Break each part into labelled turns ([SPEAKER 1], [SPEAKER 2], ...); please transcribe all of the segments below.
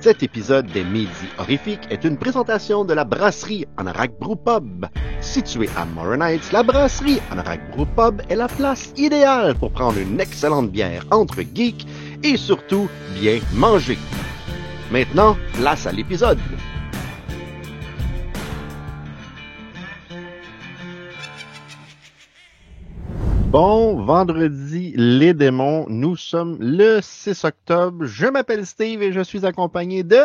[SPEAKER 1] Cet épisode des Midis Horrifiques est une présentation de la brasserie Anorak Brew Pub. Située à Morin Heights, la brasserie Anorak Brew Pub est la place idéale pour prendre une excellente bière entre geeks et surtout bien manger. Maintenant, place à l'épisode. Bon vendredi les démons, nous sommes le 6 octobre, je m'appelle Steve et je suis accompagné de...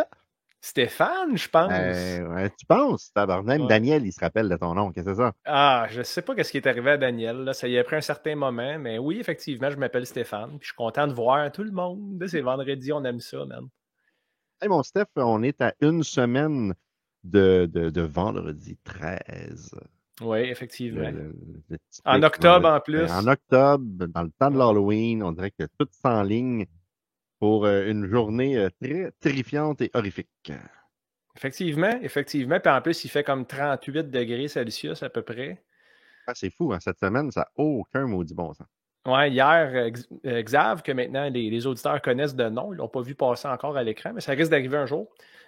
[SPEAKER 2] Stéphane, je pense.
[SPEAKER 1] Ouais, tu penses? Même
[SPEAKER 2] Ouais.
[SPEAKER 1] Daniel, il se rappelle de ton nom, qu'est-ce que c'est ça?
[SPEAKER 2] Ah, je sais pas ce qui est arrivé à Daniel, là. Ça y a pris un certain moment, mais oui, effectivement, je m'appelle Stéphane, puis je suis content de voir tout le monde. C'est vendredi, on aime ça, man.
[SPEAKER 1] Hey mon Steph, on est à une semaine de vendredi 13.
[SPEAKER 2] Oui, effectivement.
[SPEAKER 1] Le
[SPEAKER 2] En
[SPEAKER 1] typique
[SPEAKER 2] octobre,
[SPEAKER 1] vendredi.
[SPEAKER 2] en plus.
[SPEAKER 1] En octobre, dans le temps de
[SPEAKER 2] Ouais.
[SPEAKER 1] l'Halloween, on dirait que tout s'enligne pour une journée très terrifiante et horrifique.
[SPEAKER 2] Effectivement. Puis en plus, il fait comme 38 degrés Celsius à peu près.
[SPEAKER 1] Ah, c'est fou, hein? Cette semaine, ça n'a aucun maudit bon sens.
[SPEAKER 2] Ouais, hier, Xav, que maintenant les auditeurs connaissent de nom, ils l'ont pas vu passer encore à l'écran, mais ça risque d'arriver un jour.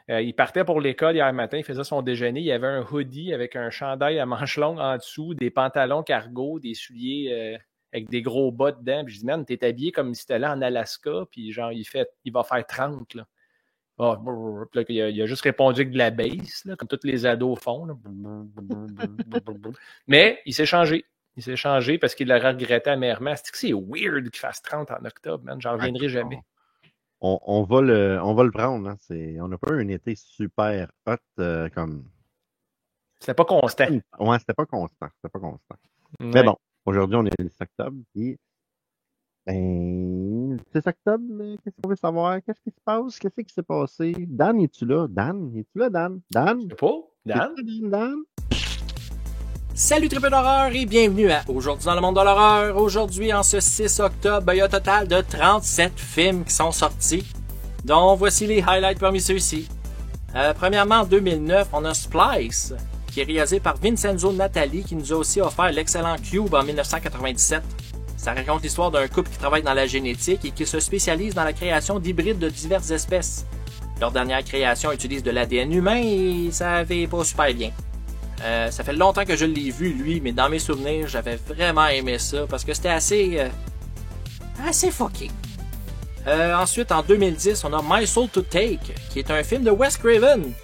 [SPEAKER 2] Il partait pour l'école hier matin, il faisait son déjeuner, il y avait un hoodie avec un chandail à manches longues en dessous, des pantalons cargo, des souliers avec des gros bas dedans. Puis je dis, man, t'es habillé comme si t'étais là en Alaska, puis genre, il va faire 30, là. Ah, puis là, il a juste répondu avec de la bass, là, comme tous les ados font. Là. Mais il s'est changé. Il s'est changé parce qu'il l'a regretté amèrement. C'est weird qu'il fasse 30 en octobre, man. J'en reviendrai jamais.
[SPEAKER 1] On va le prendre. Hein. On n'a pas eu un été super hot comme.
[SPEAKER 2] C'était pas constant.
[SPEAKER 1] Ouais, c'était pas constant.
[SPEAKER 2] Ouais.
[SPEAKER 1] Mais bon, aujourd'hui, on est le 6 octobre. Puis, le 6 octobre, qu'est-ce qu'on veut savoir? Qu'est-ce qui se passe? Qu'est-ce qui s'est passé? Dan, es-tu là? Dan?
[SPEAKER 2] Je sais pas. Dan?
[SPEAKER 1] Dan?
[SPEAKER 3] Salut triple d'horreur et bienvenue à Aujourd'hui dans le monde de l'horreur. Aujourd'hui, en ce 6 octobre, il y a un total de 37 films qui sont sortis, dont voici les highlights parmi ceux-ci. Premièrement, en 2009, on a Splice, qui est réalisé par Vincenzo Natali, qui nous a aussi offert l'excellent Cube en 1997. Ça raconte l'histoire d'un couple qui travaille dans la génétique et qui se spécialise dans la création d'hybrides de diverses espèces. Leur dernière création utilise de l'ADN humain et ça avait pas super bien. Ça fait longtemps que je l'ai vu, lui, mais dans mes souvenirs, j'avais vraiment aimé ça parce que c'était assez fucké. Ensuite, en 2010, on a My Soul to Take, qui est un film de Wes Craven.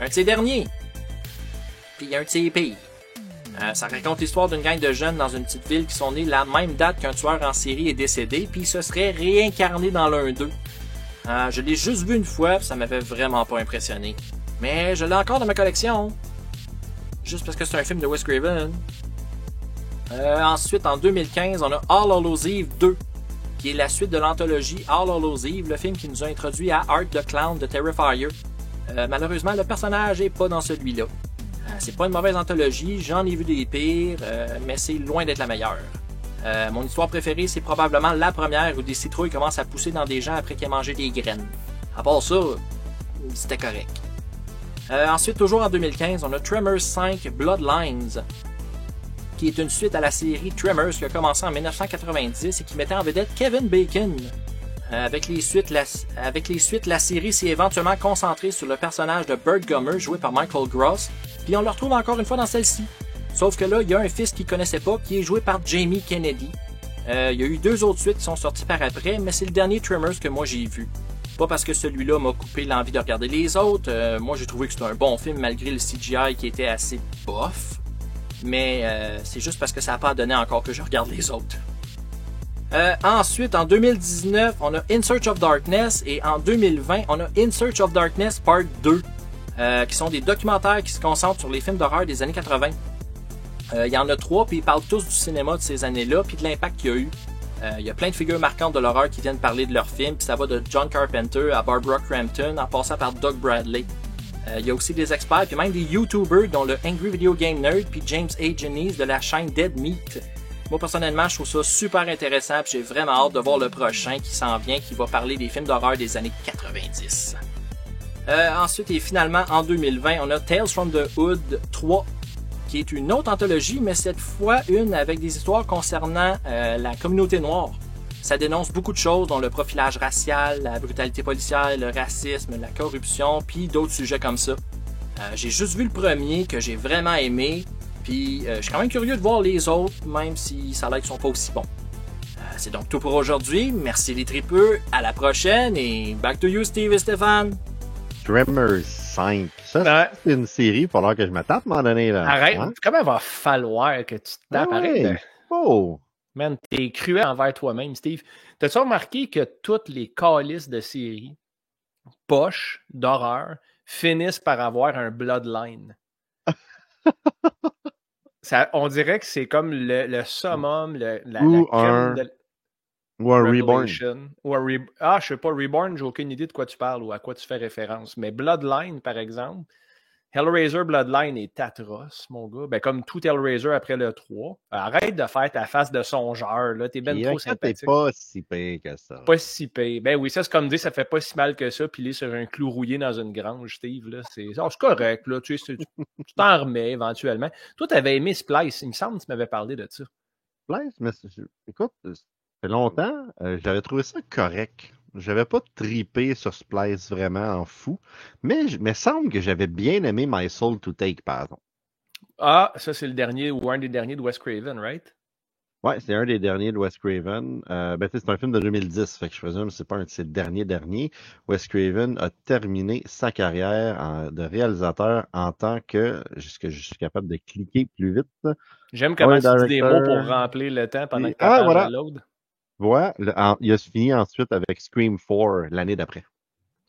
[SPEAKER 3] Un de ses derniers. Puis un de ses pires. Ça raconte l'histoire d'une gang de jeunes dans une petite ville qui sont nés la même date qu'un tueur en série est décédé, puis se serait réincarné dans l'un d'eux. Je l'ai juste vu une fois, puis ça m'avait vraiment pas impressionné. Mais je l'ai encore dans ma collection. Juste parce que c'est un film de Wes Craven. Ensuite, en 2015, on a All Hallows Eve 2, qui est la suite de l'anthologie All Hallows Eve, le film qui nous a introduit à Art the Clown de Terrifier. Malheureusement, le personnage est pas dans celui-là. C'est pas une mauvaise anthologie, j'en ai vu des pires, mais c'est loin d'être la meilleure. Mon histoire préférée, c'est probablement la première où des citrouilles commencent à pousser dans des gens après qu'ils aient mangé des graines. À part ça, c'était correct. Ensuite, toujours en 2015, on a Tremors 5 Bloodlines, qui est une suite à la série Tremors qui a commencé en 1990 et qui mettait en vedette Kevin Bacon. Avec les suites, la série s'est éventuellement concentrée sur le personnage de Burt Gummer, joué par Michael Gross, puis on le retrouve encore une fois dans celle-ci. Sauf que là, il y a un fils qu'il connaissait pas, qui est joué par Jamie Kennedy. Il y a eu 2 autres suites qui sont sorties par après, mais c'est le dernier Tremors que moi j'ai vu. Pas parce que celui-là m'a coupé l'envie de regarder les autres. Moi, j'ai trouvé que c'était un bon film malgré le CGI qui était assez bof. Mais c'est juste parce que ça n'a pas donné encore que je regarde les autres. Ensuite, en 2019, on a In Search of Darkness. Et en 2020, on a In Search of Darkness Part 2. Qui sont des documentaires qui se concentrent sur les films d'horreur des années 80. Il y en a 3, puis ils parlent tous du cinéma de ces années-là, puis de l'impact qu'il y a eu. Il y a plein de figures marquantes de l'horreur qui viennent parler de leurs films, puis ça va de John Carpenter à Barbara Crampton, en passant par Doug Bradley. Il y a aussi des experts, puis même des YouTubers, dont le Angry Video Game Nerd, puis James A. Jennings de la chaîne Dead Meat. Moi, personnellement, je trouve ça super intéressant, puis j'ai vraiment hâte de voir le prochain qui s'en vient, qui va parler des films d'horreur des années 90. Ensuite, et finalement, en 2020, on a Tales from the Hood 3, qui est une autre anthologie, mais cette fois une avec des histoires concernant la communauté noire. Ça dénonce beaucoup de choses, dont le profilage racial, la brutalité policière, le racisme, la corruption, puis d'autres sujets comme ça. J'ai juste vu le premier que j'ai vraiment aimé, puis je suis quand même curieux de voir les autres, même si ça a l'air qu'ils sont pas aussi bons. C'est donc tout pour aujourd'hui. Merci les tripeux, à la prochaine et back to you Steve et Stéphane.
[SPEAKER 1] Tremors 5. Ça, c'est une série, il va falloir que je me tape à un moment donné. Là.
[SPEAKER 2] Arrête, comment il va falloir que tu te tapes? Arrête.
[SPEAKER 1] Oh!
[SPEAKER 2] Man, t'es cruel envers toi-même, Steve. T'as-tu remarqué que toutes les calices de séries, poches, d'horreur, finissent par avoir un bloodline? On dirait que c'est comme le summum, la crème de...
[SPEAKER 1] Ou un Reborn.
[SPEAKER 2] Je sais pas, Reborn, j'ai aucune idée de quoi tu parles ou à quoi tu fais référence. Mais Bloodline, par exemple, Hellraiser Bloodline est atroce, mon gars. Ben, comme tout Hellraiser après le 3. Arrête de faire ta face de songeur, là. T'es ben trop sympathique.
[SPEAKER 1] T'es pas si pire que ça.
[SPEAKER 2] Pas si pire. Ben oui, ça, c'est comme dire, ça fait pas si mal que ça, piler sur un clou rouillé dans une grange, Steve, là. C'est correct, là. Tu t'en remets éventuellement. Toi, t'avais aimé Splice. Il me semble que tu m'avais parlé de ça.
[SPEAKER 1] Splice, mais écoute, ça fait longtemps, j'avais trouvé ça correct. J'avais pas tripé sur Splice vraiment en fou, mais il me semble que j'avais bien aimé My Soul to Take, par exemple.
[SPEAKER 2] Ah, ça c'est le dernier ou un des derniers de Wes Craven, right?
[SPEAKER 1] Ouais, c'est un des derniers de Wes Craven. C'est un film de 2010, fait que je présume que c'est pas un de ses derniers. Wes Craven a terminé sa carrière de réalisateur en tant que, jusqu'à je suis capable de cliquer plus vite.
[SPEAKER 2] J'aime comment tu dis des mots pour remplir le temps pendant que tu parles
[SPEAKER 1] voilà.
[SPEAKER 2] de load.
[SPEAKER 1] Voilà, il a fini ensuite avec Scream 4 l'année d'après.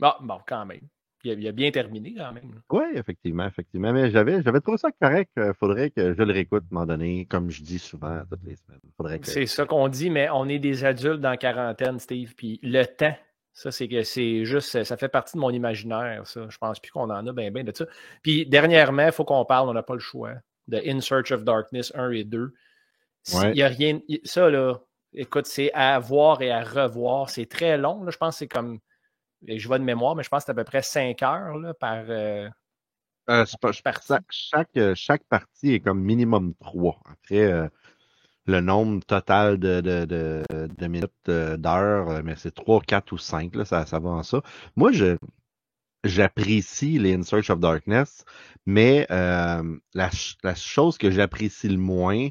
[SPEAKER 2] Ah, bon, quand même. Il a bien terminé quand même.
[SPEAKER 1] Oui, effectivement. Mais j'avais trouvé ça correct. Il faudrait que je le réécoute à un moment donné, comme je dis souvent toutes les semaines.
[SPEAKER 2] C'est ça qu'on dit, mais on est des adultes dans la quarantaine, Steve. Puis le temps, ça, c'est juste, ça fait partie de mon imaginaire, ça. Je pense plus qu'on en a bien de ça. Puis dernièrement, il faut qu'on parle, on n'a pas le choix, de In Search of Darkness 1 et 2. Il n'y a rien. Ça, là, écoute, c'est à voir et à revoir. C'est très long. Là. Je pense que c'est comme. Je vais de mémoire, mais je pense que c'est à peu près 5 heures là, par partie.
[SPEAKER 1] Chaque partie est comme minimum 3. Après, le nombre total de minutes, d'heures, mais c'est 3, 4 ou 5. Là, ça va en ça. Moi, j'apprécie les In Search of Darkness, mais la chose que j'apprécie le moins,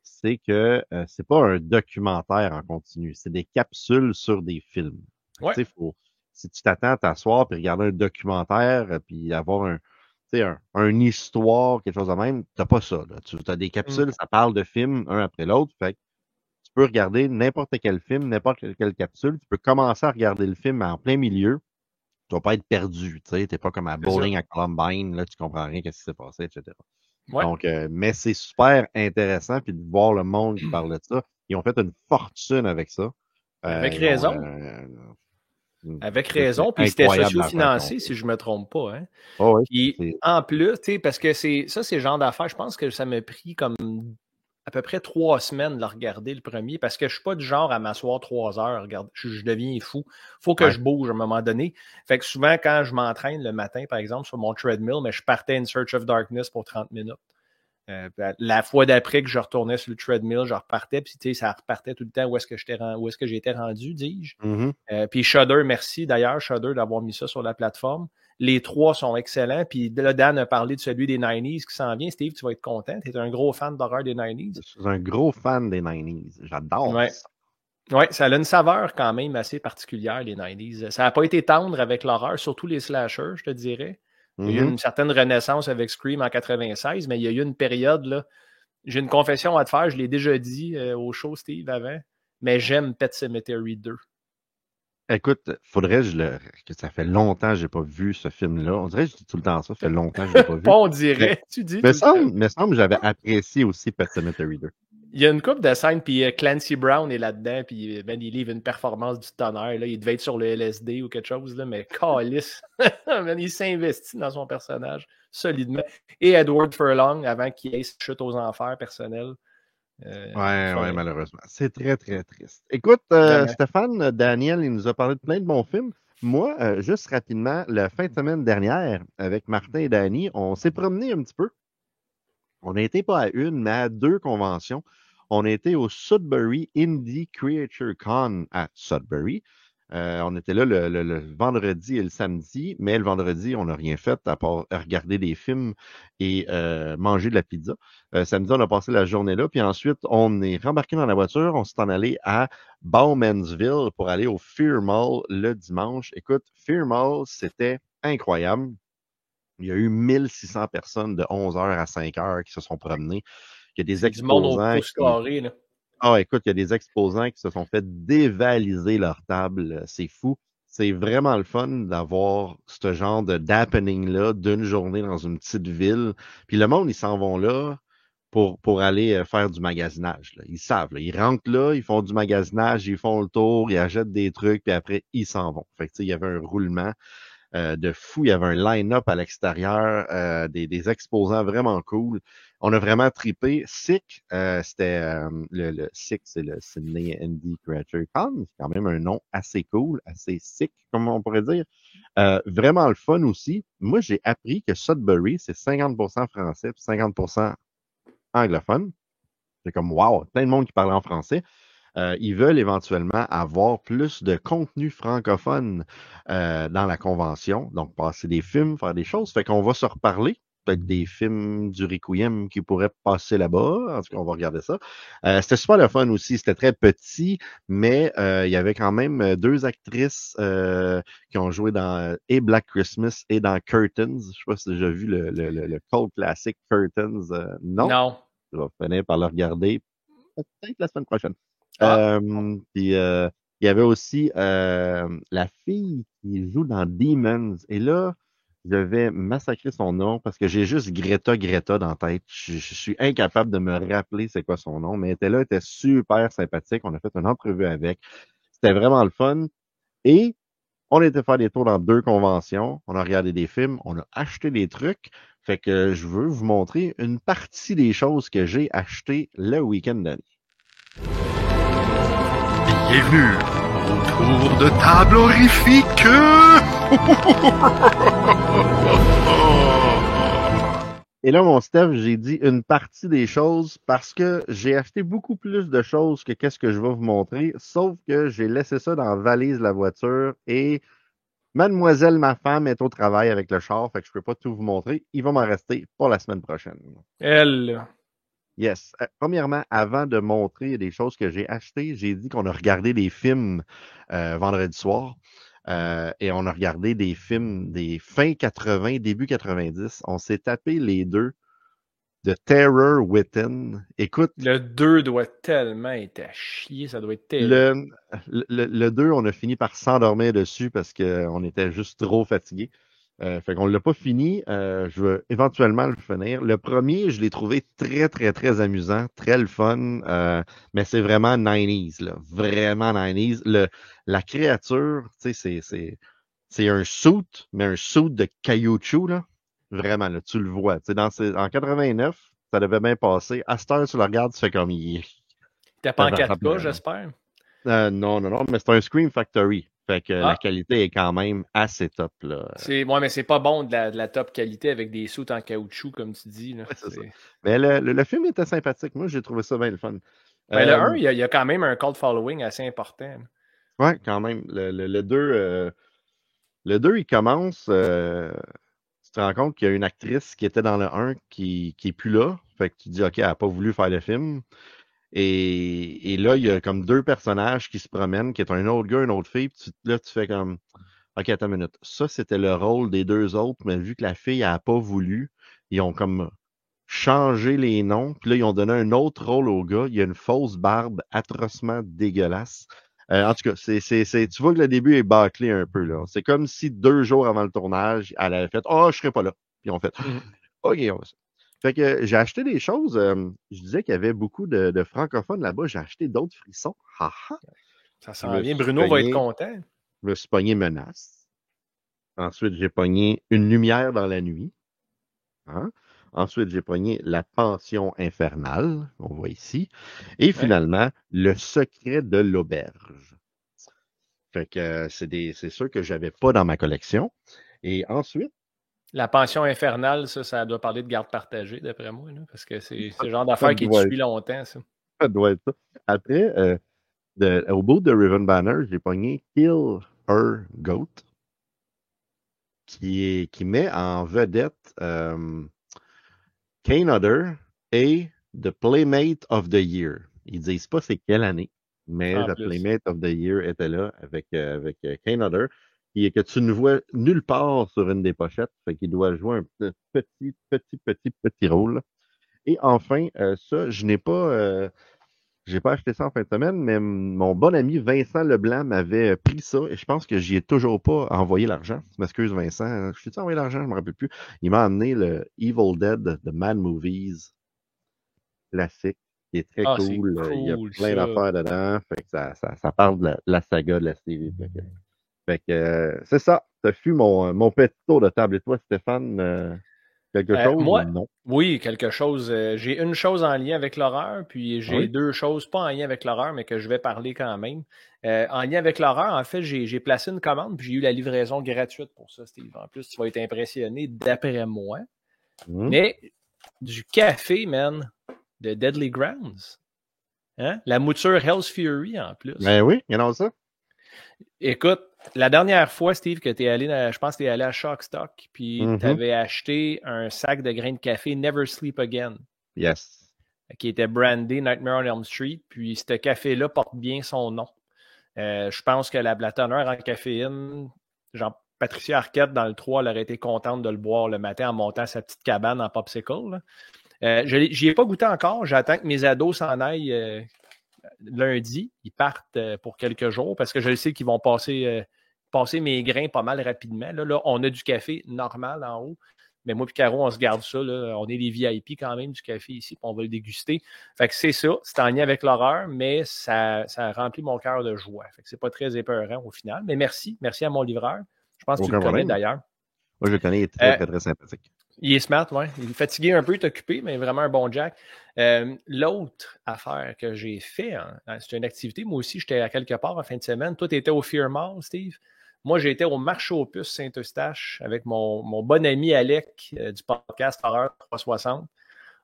[SPEAKER 1] c'est que c'est pas un documentaire en continu, c'est des capsules sur des films.
[SPEAKER 2] Ouais.
[SPEAKER 1] Si tu t'attends à t'asseoir puis regarder un documentaire puis avoir une histoire, quelque chose de même, t'as pas ça. Là. Tu as des capsules, ça parle de films un après l'autre. Fait que tu peux regarder n'importe quel film, n'importe quelle capsule. Tu peux commencer à regarder le film en plein milieu. Tu vas pas être perdu. Tu sais, t'es pas comme à Bowling à Columbine, là, tu comprends rien qu'est-ce qui s'est passé, etc. Ouais. Donc, mais c'est super intéressant puis de voir le monde qui parle de ça. Ils ont fait une fortune avec ça.
[SPEAKER 2] Avec raison. Avec raison, puis c'était socio-financé, si je ne me trompe pas. Hein?
[SPEAKER 1] Oh oui,
[SPEAKER 2] puis en plus, parce que c'est le genre d'affaires, je pense que ça m'a pris comme à peu près 3 semaines de le regarder le premier, parce que je ne suis pas du genre à m'asseoir 3 heures, regarde, je deviens fou. Il faut que je bouge à un moment donné. Fait que souvent, quand je m'entraîne le matin, par exemple, sur mon treadmill, mais je partais In Search of Darkness pour 30 minutes. La fois d'après que je retournais sur le treadmill, je repartais, puis ça repartait tout le temps où est-ce que j'étais rendu, dis-je.
[SPEAKER 1] Mm-hmm.
[SPEAKER 2] Puis Shudder, merci d'ailleurs, Shudder, d'avoir mis ça sur la plateforme. Les 3 sont excellents. Puis là, Dan a parlé de celui des 90s qui s'en vient. Steve, tu vas être content. Tu es un gros fan d'horreur des 90s.
[SPEAKER 1] Je suis un gros fan des 90s. J'adore ça.
[SPEAKER 2] Oui, ça a une saveur quand même assez particulière, les 90s. Ça n'a pas été tendre avec l'horreur, surtout les slashers, je te dirais. Il y a eu une certaine renaissance avec Scream en 96, mais il y a eu une période, là. J'ai une confession à te faire, je l'ai déjà dit au show, Steve, avant, mais j'aime Pet Sematary 2.
[SPEAKER 1] Écoute, faudrait que ça fait longtemps que j'ai pas vu ce film-là. On dirait que je dis tout le temps ça, ça fait longtemps que je l'ai pas vu.
[SPEAKER 2] On dirait, tu dis.
[SPEAKER 1] Me semble que j'avais apprécié aussi Pet Sematary 2.
[SPEAKER 2] Il y a une couple de scènes, puis Clancy Brown est là-dedans, puis il livre une performance du tonnerre. Là. Il devait être sur le LSD ou quelque chose, là, mais calice. Il s'investit dans son personnage solidement. Et Edward Furlong, avant qu'il ait cette chute aux enfers personnels.
[SPEAKER 1] Ouais, malheureusement. C'est très, très triste. Écoute, Stéphane, Daniel, il nous a parlé de plein de bons films. Moi, juste rapidement, la fin de semaine dernière, avec Martin et Danny, on s'est promené un petit peu. On n'a été pas à une, mais à 2 conventions. On a été au Sudbury Indie Creature Con à Sudbury. On était là le vendredi et le samedi, mais le vendredi, on n'a rien fait à part regarder des films et manger de la pizza. Samedi, on a passé la journée là, puis ensuite, on est rembarqué dans la voiture, on s'est en allé à Bowmansville pour aller au Fear Mall le dimanche. Écoute, Fear Mall, c'était incroyable. Il y a eu 1600 personnes de 11h à 5h qui se sont promenées. Il y a des
[SPEAKER 2] C'est du monde au
[SPEAKER 1] exposants
[SPEAKER 2] pouce carré, là.
[SPEAKER 1] Ah, écoute, il y a des exposants qui se sont fait dévaliser leur table. C'est fou. C'est vraiment le fun d'avoir ce genre d'happening-là d'une journée dans une petite ville. Puis le monde, ils s'en vont là pour aller faire du magasinage, là. Ils savent, là. Ils rentrent là, ils font du magasinage, ils font le tour, ils achètent des trucs, puis après, ils s'en vont. Fait que, tu sais, il y avait un roulement de fou. Il y avait un line-up à l'extérieur, des exposants vraiment cool. On a vraiment trippé. SICK, c'était le SICK, c'est le Sydney Indie Creature Con. C'est quand même un nom assez cool, assez sick, comme on pourrait dire. Vraiment le fun aussi. Moi, j'ai appris que Sudbury, c'est 50% français et 50% anglophone. C'est comme, wow, plein de monde qui parle en français. Ils veulent éventuellement avoir plus de contenu francophone dans la convention. Donc, passer des films, faire des choses. Fait qu'on va se reparler. Peut-être des films du Requiem qui pourraient passer là-bas. En tout cas, on va regarder ça. C'était super le fun aussi. C'était très petit, mais il y avait quand même 2 actrices qui ont joué dans et Black Christmas et dans Curtains. Je sais pas si tu as déjà vu le cult classique Curtains. Non.
[SPEAKER 2] Non.
[SPEAKER 1] Je vais finir par le regarder peut-être la semaine prochaine.
[SPEAKER 2] Ah.
[SPEAKER 1] Puis il y avait aussi la fille qui joue dans Demons. Et là, je vais massacrer son nom parce que j'ai juste Greta dans la tête. Je suis incapable de me rappeler c'est quoi son nom, mais elle était là, elle était super sympathique. On a fait une entrevue avec. C'était vraiment le fun. Et on était faire des tours dans 2 conventions. On a regardé des films. On a acheté des trucs. Fait que je veux vous montrer une partie des choses que j'ai achetées le week-end dernier.
[SPEAKER 4] Bienvenue au tour de table horrifique.
[SPEAKER 1] Et là, mon Steph, j'ai dit une partie des choses parce que j'ai acheté beaucoup plus de choses que qu'est-ce que je vais vous montrer, sauf que j'ai laissé ça dans la valise de la voiture et mademoiselle, ma femme, est au travail avec le char, fait que je peux pas tout vous montrer. Il va m'en rester pour la semaine prochaine.
[SPEAKER 2] Elle, là.
[SPEAKER 1] Yes. Premièrement, avant de montrer des choses que j'ai achetées, j'ai dit qu'on a regardé des films vendredi soir. Et on a regardé des films des fin 80, début 90. On s'est tapé les 2 de Terror Within. Écoute.
[SPEAKER 2] Le 2 doit tellement être à chier, ça doit être terrible.
[SPEAKER 1] Le 2, on a fini par s'endormir dessus parce qu'on était juste trop fatigués. Fait qu'on l'a pas fini. Je veux éventuellement le finir. Le premier, je l'ai trouvé très, très, très amusant, très le fun. Mais c'est vraiment 90s, là. Vraiment 90s. La créature, tu sais, c'est un suit, mais un suit de caoutchouc, là. Vraiment, là, tu le vois. Tu sais, en 89, ça devait bien passer. À cette heure, tu le regardes, tu fais comme...
[SPEAKER 2] T'es pas en 4K, j'espère?
[SPEAKER 1] Non, mais c'est un Scream Factory. Fait que la qualité est quand même assez top, là.
[SPEAKER 2] Ouais, mais c'est pas bon de la top qualité avec des soutes en caoutchouc, comme tu dis. Là.
[SPEAKER 1] Ouais, c'est ça. Mais le film était sympathique. Moi, j'ai trouvé ça bien le fun.
[SPEAKER 2] Ben, le 1, il y a quand même un cult following assez important.
[SPEAKER 1] Ouais, quand même. Le 2, il commence... tu te rends compte qu'il y a une actrice qui était dans le 1 qui est plus là. Fait que tu te dis, OK, elle n'a pas voulu faire le film. Et là, il y a comme 2 personnages qui se promènent, qui est un autre gars, une autre fille. Puis là, tu fais comme, OK, attends une minute. Ça, c'était le rôle des 2 autres, mais vu que la fille n'a pas voulu, ils ont comme changé les noms. Puis là, ils ont donné un autre rôle au gars. Il y a une fausse barbe atrocement dégueulasse. En tout cas, tu vois que le début est bâclé un peu, là. C'est comme si 2 jours avant le tournage, elle avait fait, je serai pas là. Puis on fait, OK, on va ça. Fait que j'ai acheté des choses. Je disais qu'il y avait beaucoup de francophones là-bas. J'ai acheté d'autres frissons.
[SPEAKER 2] Ça sent bien. Bruno va être content.
[SPEAKER 1] Je me suis pogné Menace. Ensuite, j'ai pogné Une lumière dans la nuit. Hein? Ensuite, j'ai pogné La pension infernale. On voit ici. Et finalement, Le secret de l'auberge. Fait que c'est sûr que j'avais pas dans ma collection. Et ensuite,
[SPEAKER 2] La pension infernale, ça doit parler de garde partagée, d'après moi, là, parce que c'est le genre d'affaire qui te suit longtemps, ça.
[SPEAKER 1] Ça doit être ça. Après, au bout de Riven Banner, j'ai pogné Kill Her Goat, qui met en vedette Kane Hodder et The Playmate of the Year. Ils disent pas c'est quelle année, mais
[SPEAKER 2] En
[SPEAKER 1] The
[SPEAKER 2] plus.
[SPEAKER 1] Playmate of the Year était là avec Kane Hodder, et que tu ne vois nulle part sur une des pochettes, fait qu'il doit jouer un petit rôle. Et enfin, ça, j'ai pas acheté ça en fin de semaine, mais mon bon ami Vincent Leblanc m'avait pris ça et je pense que j'y ai toujours pas envoyé l'argent. Je m'excuse Vincent, je t'ai envoyé l'argent, je me rappelle plus. Il m'a amené le Evil Dead de Mad Movies classique, qui est très
[SPEAKER 2] Ah, c'est
[SPEAKER 1] cool. Il y a
[SPEAKER 2] cool,
[SPEAKER 1] plein
[SPEAKER 2] ça.
[SPEAKER 1] d'affaires dedans. Fait que ça parle de la saga de la série. Fait que, c'est ça. Ça fut mon petit tour de table. Et toi, Stéphane, quelque chose ou
[SPEAKER 2] Moi,
[SPEAKER 1] non?
[SPEAKER 2] oui, quelque chose. J'ai une chose en lien avec l'horreur, puis
[SPEAKER 1] Ah
[SPEAKER 2] j'ai
[SPEAKER 1] oui?
[SPEAKER 2] deux choses pas en lien avec l'horreur, mais que je vais parler quand même. En lien avec l'horreur, en fait, j'ai placé une commande, puis j'ai eu la livraison gratuite pour ça, Steve. En plus, tu vas être impressionné d'après moi.
[SPEAKER 1] Hmm?
[SPEAKER 2] Mais du café, man, de Deadly Grounds. Hein? La mouture Hell's Fury en plus.
[SPEAKER 1] Ben oui, il y en a ça.
[SPEAKER 2] Écoute, la dernière fois, Steve, que tu es allé, je pense que tu es allé à Shockstock, puis tu
[SPEAKER 1] Mhm.
[SPEAKER 2] avais acheté un sac de grains de café Never Sleep Again,
[SPEAKER 1] Yes.
[SPEAKER 2] qui était brandé Nightmare on Elm Street, puis ce café-là porte bien son nom. Je pense que la teneur en caféine, genre Patricia Arquette dans le 3, elle aurait été contente de le boire le matin en montant à sa petite cabane en popsicle. J'y ai pas goûté encore. J'attends que mes ados s'en aillent lundi. Ils partent pour quelques jours parce que je sais qu'ils vont passer mes grains pas mal rapidement. Là, on a du café normal en haut. Mais moi et Caro, on se garde ça. Là. On est les VIP quand même du café ici, puis on va le déguster. Fait que c'est ça. C'est en lien avec l'horreur, mais ça remplit mon cœur de joie. Fait que c'est pas très épeurant au final. Mais merci. Merci à mon livreur. Je pense que tu le
[SPEAKER 1] Aucun
[SPEAKER 2] connais
[SPEAKER 1] problème.
[SPEAKER 2] d'ailleurs.
[SPEAKER 1] Moi, je le connais, il est très,
[SPEAKER 2] Euh,
[SPEAKER 1] très, très sympathique.
[SPEAKER 2] il est smart, oui. Il est fatigué un peu, il est occupé, mais vraiment un bon Jack. L'autre affaire que j'ai fait, c'est une activité. Moi aussi, j'étais à quelque part en fin de semaine. Toi, tu étais au Fear Mall, Steve. Moi, j'étais au marché aux puces Saint-Eustache avec mon bon ami Alec du podcast Horreur 360.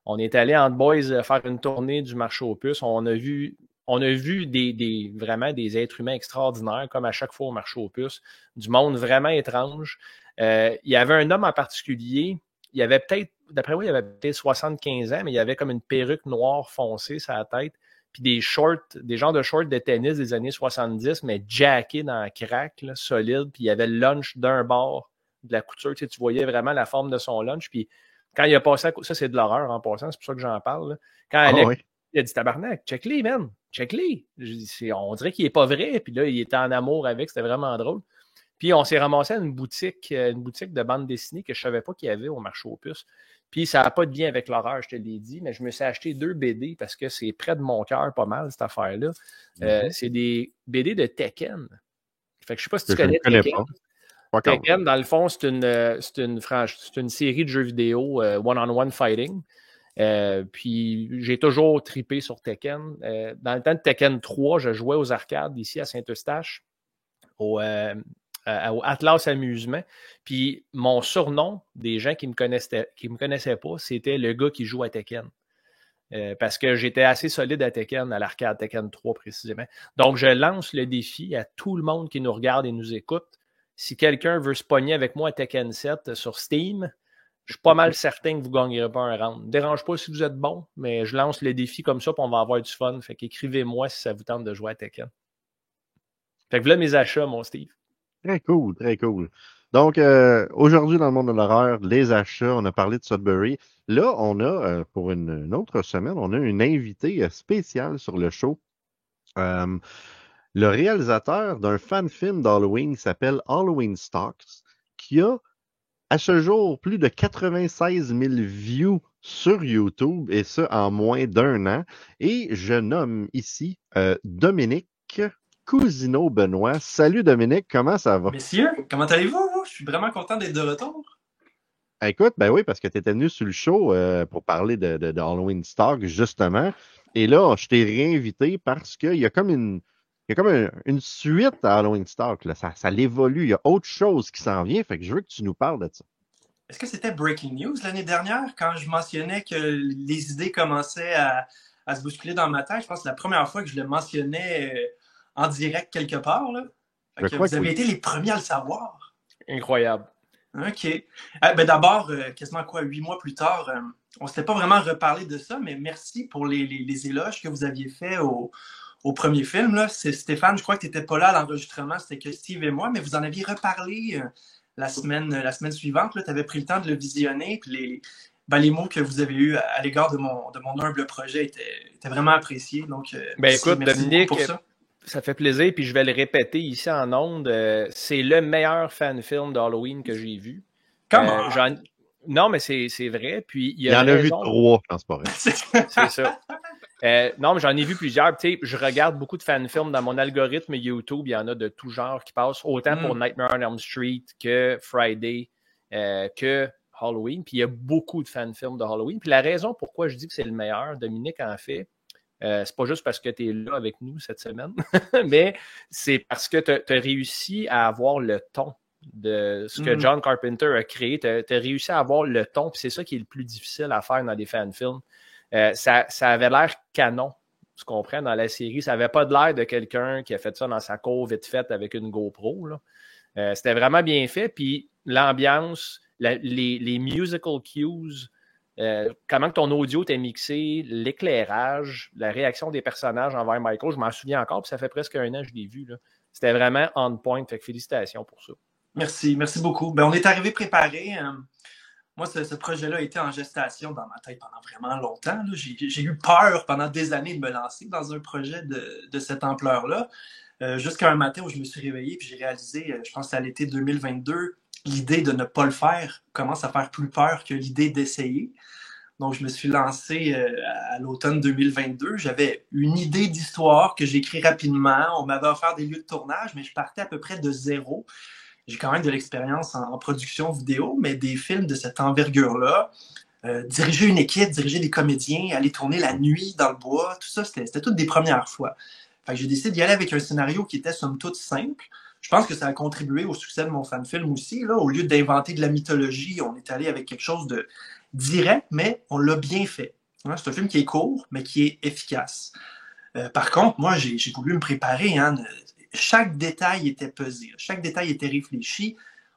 [SPEAKER 2] On est allé en boys faire une tournée du marché aux puces. On a vu vraiment des êtres humains extraordinaires, comme à chaque fois au marché aux puces, du monde vraiment étrange. Il y avait un homme en particulier, il avait peut-être, d'après moi, il avait peut-être 75 ans, mais il avait comme une perruque noire foncée sur la tête, puis des shorts, des genres de shorts de tennis des années 70, mais jackés dans la craque, là, solide, puis il y avait le lunch d'un bord de la couture, tu voyais vraiment la forme de son lunch, puis quand il a passé ça c'est de l'horreur en passant, c'est pour ça que j'en parle, là. Quand
[SPEAKER 1] Ah
[SPEAKER 2] Alex,
[SPEAKER 1] oui.
[SPEAKER 2] il a dit tabarnak, check-les, man, check-les. On dirait qu'il n'est pas vrai, puis là, il était en amour avec, c'était vraiment drôle. Puis on s'est ramassé à une boutique de bande dessinée que je ne savais pas qu'il y avait au marché aux puces. Puis ça n'a pas de lien avec l'horreur, je te l'ai dit, mais je me suis acheté 2 BD parce que c'est près de mon cœur pas mal, cette affaire-là. C'est des BD de Tekken. Fait que je ne sais pas si tu
[SPEAKER 1] Je ne
[SPEAKER 2] connais
[SPEAKER 1] connais
[SPEAKER 2] Tekken.
[SPEAKER 1] pas. Pas encore.
[SPEAKER 2] Tekken, dans le fond, c'est une série de jeux vidéo one-on-one fighting. Puis j'ai toujours tripé sur Tekken. Dans le temps de Tekken 3, je jouais aux arcades ici à Saint-Eustache, au Atlas Amusement. Puis mon surnom, des gens qui me connaissaient pas, c'était le gars qui joue à Tekken. Parce que j'étais assez solide à Tekken, à l'arcade Tekken 3 précisément. Donc, je lance le défi à tout le monde qui nous regarde et nous écoute. Si quelqu'un veut se pogner avec moi à Tekken 7 sur Steam, je suis pas mal certain que vous ne gagnerez pas un round. Ne dérange pas si vous êtes bon, mais je lance le défi comme ça, puis on va avoir du fun. Fait qu'écrivez-moi si ça vous tente de jouer à Tekken. Fait que voilà mes achats, mon Steve.
[SPEAKER 1] Très cool, très cool. Donc, aujourd'hui, dans le monde de l'horreur, les achats, on a parlé de Sudbury. Là, on a, pour une autre semaine, on a une invitée spéciale sur le show. Le réalisateur d'un fan-film d'Halloween qui s'appelle Halloween Stocks, qui a, à ce jour, plus de 96 000 views sur YouTube, et ça en moins d'un an. Et je nomme ici Dominique Cousineau-Benoît. Salut Dominique, comment ça va?
[SPEAKER 5] Messieurs, comment allez-vous? Je suis vraiment content d'être de retour.
[SPEAKER 1] Écoute, ben oui, parce que tu étais venu sur le show pour parler de Halloween Stock, justement. Et là, je t'ai réinvité parce qu'il y a comme une suite à Halloween Stock. Là. Ça l'évolue. Il y a autre chose qui s'en vient. Fait que je veux que tu nous parles de ça.
[SPEAKER 5] Est-ce que c'était Breaking News l'année dernière quand je mentionnais que les idées commençaient à se bousculer dans ma tête. Je pense que c'est la première fois que je le mentionnais en direct quelque part. Là. Fait que vous avez été les premiers à le savoir.
[SPEAKER 2] Incroyable.
[SPEAKER 5] OK. D'abord, quasiment 8 mois plus tard, on ne s'était pas vraiment reparlé de ça, mais merci pour les éloges que vous aviez faits au premier film. Là. C'est Stéphane, je crois que tu n'étais pas là à l'enregistrement, c'était que Steve et moi, mais vous en aviez reparlé la semaine suivante. Tu avais pris le temps de le visionner, puis les mots que vous avez eus à l'égard de mon humble projet étaient vraiment appréciés. Donc,
[SPEAKER 2] écoute,
[SPEAKER 5] merci
[SPEAKER 2] Dominique,
[SPEAKER 5] pour ça.
[SPEAKER 2] Ça fait plaisir, puis je vais le répéter ici en ondes. C'est le meilleur fan-film d'Halloween que j'ai vu. Non, mais c'est vrai. Puis il y
[SPEAKER 1] en a vu 3, je pense pas vrai.
[SPEAKER 2] C'est ça. Non, mais j'en ai vu plusieurs. Tu sais, je regarde beaucoup de fan-films dans mon algorithme YouTube. Il y en a de tout genre qui passent, autant pour Nightmare on Elm Street que Friday, que Halloween. Puis il y a beaucoup de fan-films de Halloween. Puis la raison pourquoi je dis que c'est le meilleur, Dominique en fait, c'est pas juste parce que tu es là avec nous cette semaine, mais c'est parce que tu as réussi à avoir le ton de ce que John Carpenter a créé. Tu as réussi à avoir le ton, puis c'est ça qui est le plus difficile à faire dans des fan-films. Ça avait l'air canon, tu comprends, dans la série. Ça avait pas de l'air de quelqu'un qui a fait ça dans sa cour vite faite avec une GoPro. Là. C'était vraiment bien fait, puis l'ambiance, les musical cues, comment ton audio t'est mixé, l'éclairage, la réaction des personnages envers Michael, je m'en souviens encore, puis ça fait presque 1 an que je l'ai vu. Là. C'était vraiment on point, fait que félicitations pour ça.
[SPEAKER 5] Merci beaucoup. On est arrivé préparé. Moi, ce projet-là a été en gestation dans ma tête pendant vraiment longtemps. Là. J'ai eu peur pendant des années de me lancer dans un projet de cette ampleur-là. Jusqu'à un matin où je me suis réveillé et j'ai réalisé, je pense que c'est à l'été 2022, l'idée de ne pas le faire commence à faire plus peur que l'idée d'essayer. Donc, je me suis lancé à l'automne 2022. J'avais une idée d'histoire que j'ai écrit rapidement. On m'avait offert des lieux de tournage, mais je partais à peu près de zéro. J'ai quand même de l'expérience en production vidéo, mais des films de cette envergure-là, diriger une équipe, diriger des comédiens, aller tourner la nuit dans le bois, tout ça, c'était toutes des premières fois. Fait que j'ai décidé d'y aller avec un scénario qui était somme toute simple. Je pense que ça a contribué au succès de mon fan-film aussi. Là. Au lieu d'inventer de la mythologie, on est allé avec quelque chose de direct, mais on l'a bien fait. Hein, c'est un film qui est court, mais qui est efficace. Par contre, moi, j'ai voulu me préparer. Hein, chaque détail était pesé. Chaque détail était réfléchi.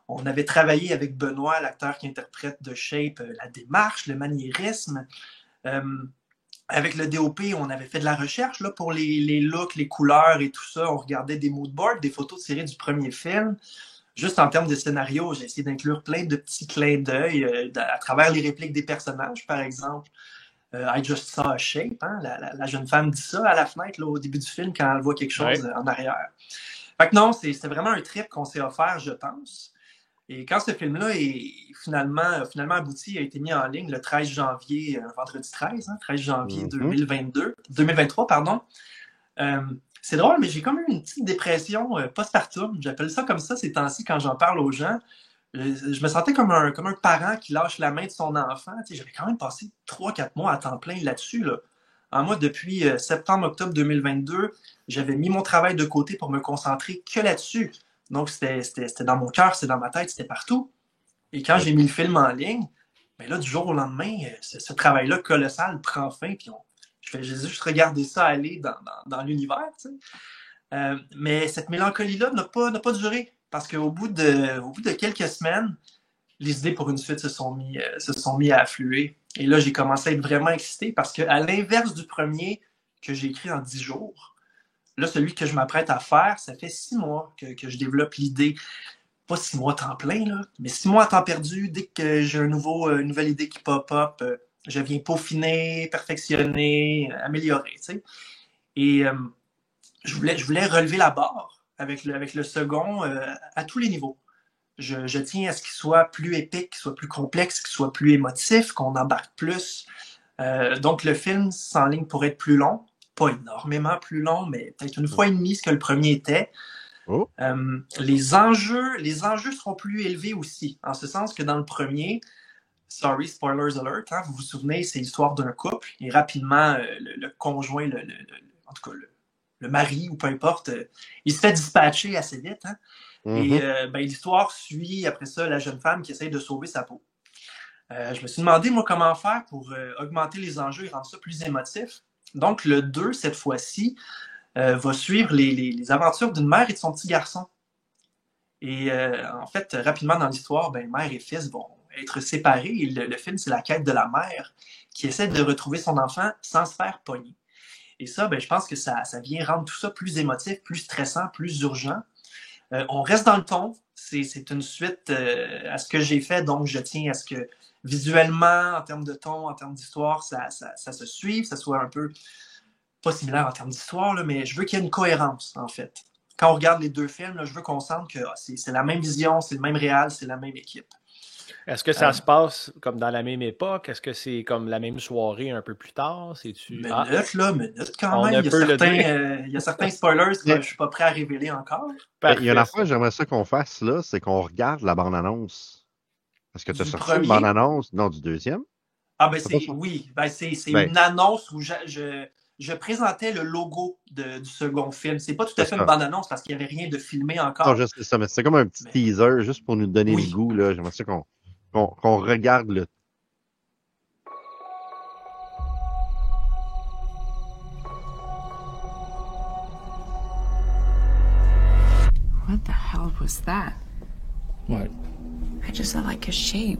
[SPEAKER 5] On avait travaillé avec Benoît, l'acteur qui interprète The Shape, la démarche, le maniérisme. Avec le DOP, on avait fait de la recherche là, pour les looks, les couleurs et tout ça. On regardait des moodboards, des photos tirées du premier film. Juste en termes de scénario, j'ai essayé d'inclure plein de petits clins d'œil à travers les répliques des personnages, par exemple. I just saw a shape. Hein? La jeune femme dit ça à la fenêtre là, au début du film quand elle voit quelque chose en arrière. Fait que non, c'était vraiment un trip qu'on s'est offert, je pense. Et quand ce film-là est finalement abouti, a été mis en ligne le 13 janvier, vendredi 13, hein, 13 janvier 2023, pardon. C'est drôle, mais j'ai comme eu une petite dépression postpartum. J'appelle ça comme ça ces temps-ci quand j'en parle aux gens. Je me sentais comme un parent qui lâche la main de son enfant. Tu sais, j'avais quand même passé 3-4 mois à temps plein là-dessus. Là. Moi, depuis septembre-octobre 2022, j'avais mis mon travail de côté pour me concentrer que là-dessus. Donc, c'était dans mon cœur, c'était dans ma tête, c'était partout. Et quand j'ai mis le film en ligne, ben là, du jour au lendemain, ce travail-là colossal prend fin. Puis j'ai juste regardé ça aller dans l'univers. Tu sais. Mais cette mélancolie-là n'a pas duré. Parce qu'au bout de quelques semaines, les idées pour une suite se sont mis à affluer. Et là, j'ai commencé à être vraiment excité parce qu'à l'inverse du premier que j'ai écrit en 10 jours, là, celui que je m'apprête à faire, ça fait 6 mois que je développe l'idée. Pas 6 mois à temps plein, là, mais 6 mois à temps perdu. Dès que j'ai une nouvelle idée qui pop-up, je viens peaufiner, perfectionner, améliorer. Tu sais. Et je voulais relever la barre avec le second à tous les niveaux. Je tiens à ce qu'il soit plus épique, qu'il soit plus complexe, qu'il soit plus émotif, qu'on embarque plus. Donc, le film s'enligne pour être plus long. Pas énormément plus long, mais peut-être 1 fois et demie ce que le premier était.
[SPEAKER 1] Oh.
[SPEAKER 5] Les enjeux seront plus élevés aussi, en ce sens que dans le premier, sorry, spoilers alert, hein, vous vous souvenez, c'est l'histoire d'un couple, et rapidement, le conjoint, en tout cas, le mari, ou peu importe, il se fait dispatcher assez vite. Hein? Et l'histoire suit, après ça, la jeune femme qui essaye de sauver sa peau. Je me suis demandé, moi, comment faire pour augmenter les enjeux et rendre ça plus émotif. Donc, le 2, cette fois-ci, va suivre les aventures d'une mère et de son petit garçon. Et en fait, rapidement dans l'histoire, ben, mère et fils vont être séparés. Et le film, c'est la quête de la mère qui essaie de retrouver son enfant sans se faire pogner. Et ça, ben, je pense que ça vient rendre tout ça plus émotif, plus stressant, plus urgent. On reste dans le ton. C'est une suite à ce que j'ai fait, donc je tiens à ce que visuellement, en termes de ton, en termes d'histoire, ça se suive, ça soit un peu pas similaire en termes d'histoire, là, mais je veux qu'il y ait une cohérence, en fait. Quand on regarde les deux films, là, je veux qu'on sente que c'est la même vision, c'est le même réal, c'est la même équipe.
[SPEAKER 2] Est-ce que ça se passe comme dans la même époque? Est-ce que c'est comme la même soirée un peu plus tard?
[SPEAKER 5] Minute quand même. Il y a certains spoilers que je suis pas prêt à révéler encore.
[SPEAKER 1] Il y a une affaire que j'aimerais ça qu'on fasse, là, c'est qu'on regarde la bande-annonce. Est-ce que tu as sorti une bande-annonce? Non, du deuxième?
[SPEAKER 5] Ah, ben oui. Ben, c'est une annonce où je présentais le logo du second film. C'est pas tout à fait une bande-annonce parce qu'il n'y avait rien de filmé encore.
[SPEAKER 1] Non, je sais ça, mais c'est comme un petit teaser juste pour nous donner le goût, là. J'aimerais ça qu'on regarde le.
[SPEAKER 6] What the hell was that?
[SPEAKER 3] What?
[SPEAKER 6] I just saw like a shape.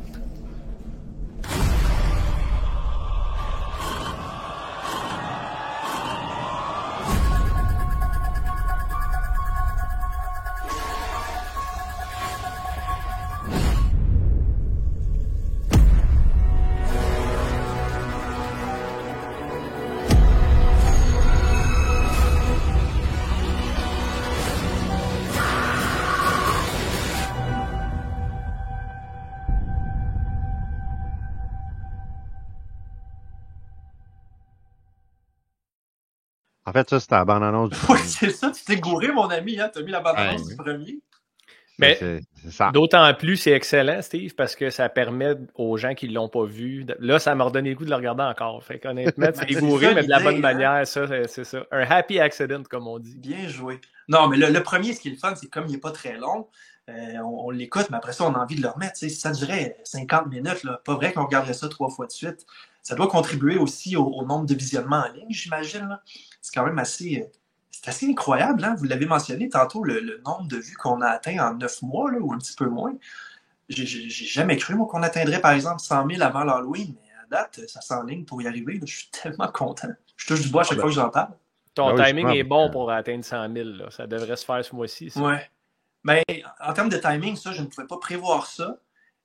[SPEAKER 1] En fait, ça, c'était la bande-annonce du
[SPEAKER 5] premier. Oui, c'est ça, tu t'es gouré, mon ami, hein? T'as mis la bande-annonce du premier.
[SPEAKER 2] Mais d'autant plus, c'est excellent, Steve, parce que ça permet aux gens qui ne l'ont pas vu. Là, ça m'a redonné le goût de le regarder encore. Fait qu'honnêtement, tu es gouré, mais de la bonne manière, ça, c'est ça. Un happy accident, comme on dit.
[SPEAKER 5] Bien joué. Non, mais le premier, ce qui est le fun, c'est comme il n'est pas très long, on l'écoute, mais après ça, on a envie de le remettre. Si ça durait 50 minutes, là, pas vrai qu'on regarderait ça 3 fois de suite. Ça doit contribuer aussi au nombre de visionnements en ligne, j'imagine. C'est quand même assez incroyable. Hein? Vous l'avez mentionné tantôt, le nombre de vues qu'on a atteint en 9 mois, là, ou un petit peu moins. J'ai jamais cru, moi, qu'on atteindrait, par exemple, 100 000 avant l'Halloween, mais à date, ça s'enligne pour y arriver. Là. Je suis tellement content. Je touche du bois à chaque fois que j'en parle.
[SPEAKER 2] Ton timing est bon pour atteindre 100 000. Là. Ça devrait se faire ce mois-ci.
[SPEAKER 5] Ouais. Mais en termes de timing, ça, je ne pouvais pas prévoir ça.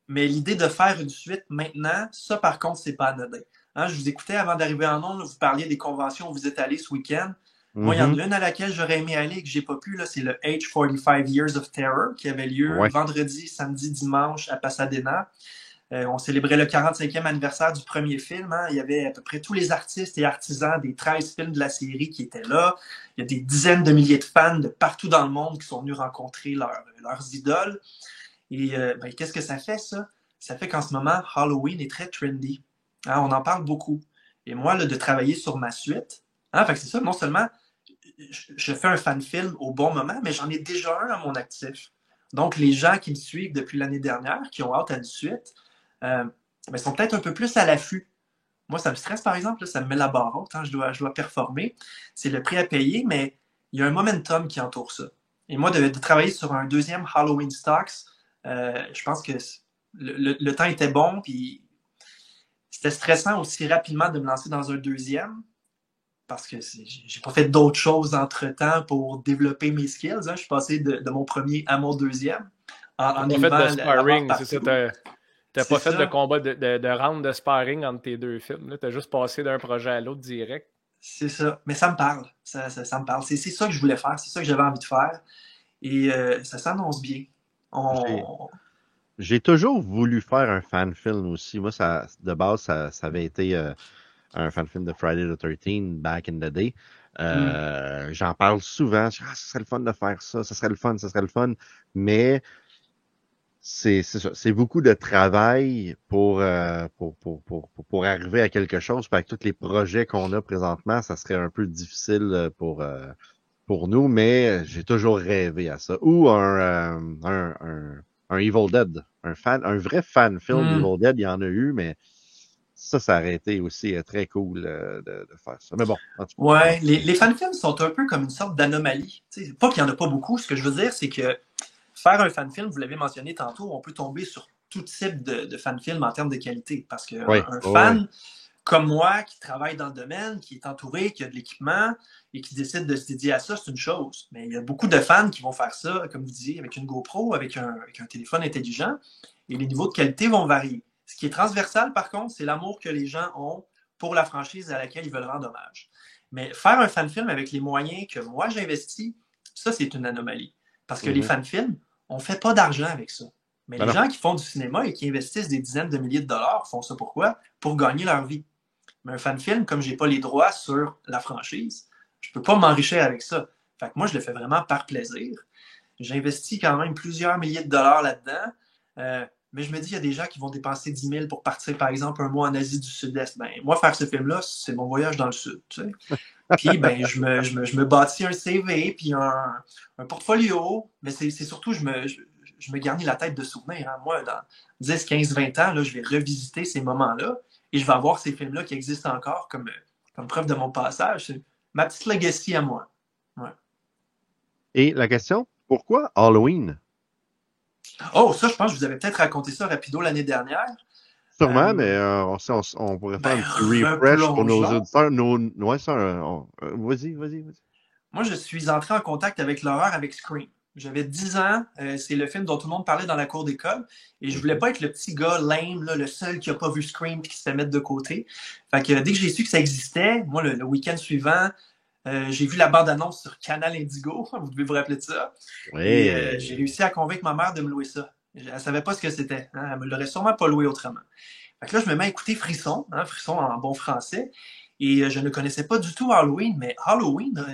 [SPEAKER 5] Mais l'idée de faire une suite maintenant, ça, par contre, c'est pas anodin. Hein, je vous écoutais avant d'arriver en ondes, vous parliez des conventions où vous êtes allés ce week-end. Moi, il y en a une à laquelle j'aurais aimé aller et que j'ai pas pu. C'est le H45 Years of Terror qui avait lieu vendredi, samedi, dimanche à Pasadena. On célébrait le 45e anniversaire du premier film. Hein. Il y avait à peu près tous les artistes et artisans des 13 films de la série qui étaient là. Il y a des dizaines de milliers de fans de partout dans le monde qui sont venus rencontrer leurs idoles. Et qu'est-ce que ça fait, ça? Ça fait qu'en ce moment, Halloween est très trendy. Hein, on en parle beaucoup. Et moi, là, de travailler sur ma suite, hein, fait que c'est ça, non seulement je fais un fan-film au bon moment, mais j'en ai déjà un à mon actif. Donc, les gens qui me suivent depuis l'année dernière, qui ont hâte à une suite, sont peut-être un peu plus à l'affût. Moi, ça me stresse, par exemple, là, ça me met la barre haute, hein, je dois performer. C'est le prix à payer, mais il y a un momentum qui entoure ça. Et moi, de travailler sur un deuxième Halloween Stocks, je pense que le temps était bon, puis c'était stressant aussi rapidement de me lancer dans un deuxième, parce que j'ai pas fait d'autres choses entre-temps pour développer mes skills. Hein. Je suis passé de mon premier à mon deuxième.
[SPEAKER 2] En fait de sparring, c'est ça. T'as pas fait de combat de round de sparring entre tes deux films. Tu as juste passé d'un projet à l'autre direct.
[SPEAKER 5] C'est ça. Mais ça me parle. Ça me parle. C'est ça que je voulais faire. C'est ça que j'avais envie de faire. Et ça s'annonce bien.
[SPEAKER 1] J'ai toujours voulu faire un fan-film aussi. Moi, de base, ça avait été un fan-film de Friday the 13th, back in the day. J'en parle souvent. Ça serait le fun de faire ça. Ça serait le fun. Mais c'est ça. C'est beaucoup de travail pour arriver à quelque chose. Puis avec tous les projets qu'on a présentement, ça serait un peu difficile pour nous. Mais j'ai toujours rêvé à ça. Ou un Evil Dead. Un vrai fan film d'Evil Dead, il y en a eu, mais ça aurait été aussi très cool de faire ça. Mais bon, en tout cas.
[SPEAKER 5] Ouais, les fan-films sont un peu comme une sorte d'anomalie. T'sais, pas qu'il n'y en a pas beaucoup. Ce que je veux dire, c'est que faire un fan-film, vous l'avez mentionné tantôt, on peut tomber sur tout type de fan-film en termes de qualité. Parce qu'un fan comme moi, qui travaille dans le domaine, qui est entouré, qui a de l'équipement et qui décide de se dédier à ça, c'est une chose. Mais il y a beaucoup de fans qui vont faire ça, comme vous disiez, avec une GoPro, avec un téléphone intelligent, et les niveaux de qualité vont varier. Ce qui est transversal, par contre, c'est l'amour que les gens ont pour la franchise à laquelle ils veulent rendre hommage. Mais faire un fan-film avec les moyens que moi j'investis, ça, c'est une anomalie. Parce que les fan-films, on ne fait pas d'argent avec ça. Mais les gens qui font du cinéma et qui investissent des dizaines de milliers de dollars font ça pourquoi? Pour gagner leur vie. Mais un fan-film, comme je n'ai pas les droits sur la franchise, je ne peux pas m'enrichir avec ça. Fait que moi, je le fais vraiment par plaisir. J'investis quand même plusieurs milliers de dollars là-dedans. Mais je me dis, il y a des gens qui vont dépenser 10 000 pour partir, par exemple, un mois en Asie du Sud-Est. Ben, moi, faire ce film-là, c'est mon voyage dans le Sud. Tu sais. Puis, ben, je me bâtis un CV, puis un portfolio. Mais c'est surtout, je me garnis la tête de souvenirs. Hein. Moi, dans 10, 15, 20 ans, là, je vais revisiter ces moments-là et je vais avoir ces films-là qui existent encore comme preuve de mon passage. C'est ma petite legacy à moi. Ouais.
[SPEAKER 1] Et la question, pourquoi Halloween?
[SPEAKER 5] Oh, ça, je pense que je vous avais peut-être raconté ça rapido l'année dernière.
[SPEAKER 1] Sûrement, mais on pourrait faire un petit refresh pour nos auditeurs. Vas-y.
[SPEAKER 5] Moi, je suis entré en contact avec l'horreur avec Scream. J'avais 10 ans, c'est le film dont tout le monde parlait dans la cour d'école, et je voulais pas être le petit gars lame, là, le seul qui a pas vu Scream et qui se fait mettre de côté. Fait que dès que j'ai su que ça existait, moi, le week-end suivant, j'ai vu la bande-annonce sur Canal Indigo, vous devez vous rappeler de ça.
[SPEAKER 1] Oui.
[SPEAKER 5] Et j'ai réussi à convaincre ma mère de me louer ça. Elle savait pas ce que c'était. Hein? Elle me l'aurait sûrement pas loué autrement. Fait que là, je me mets à écouter Frisson, hein, Frisson en bon français, et je ne connaissais pas du tout Halloween, mais Halloween,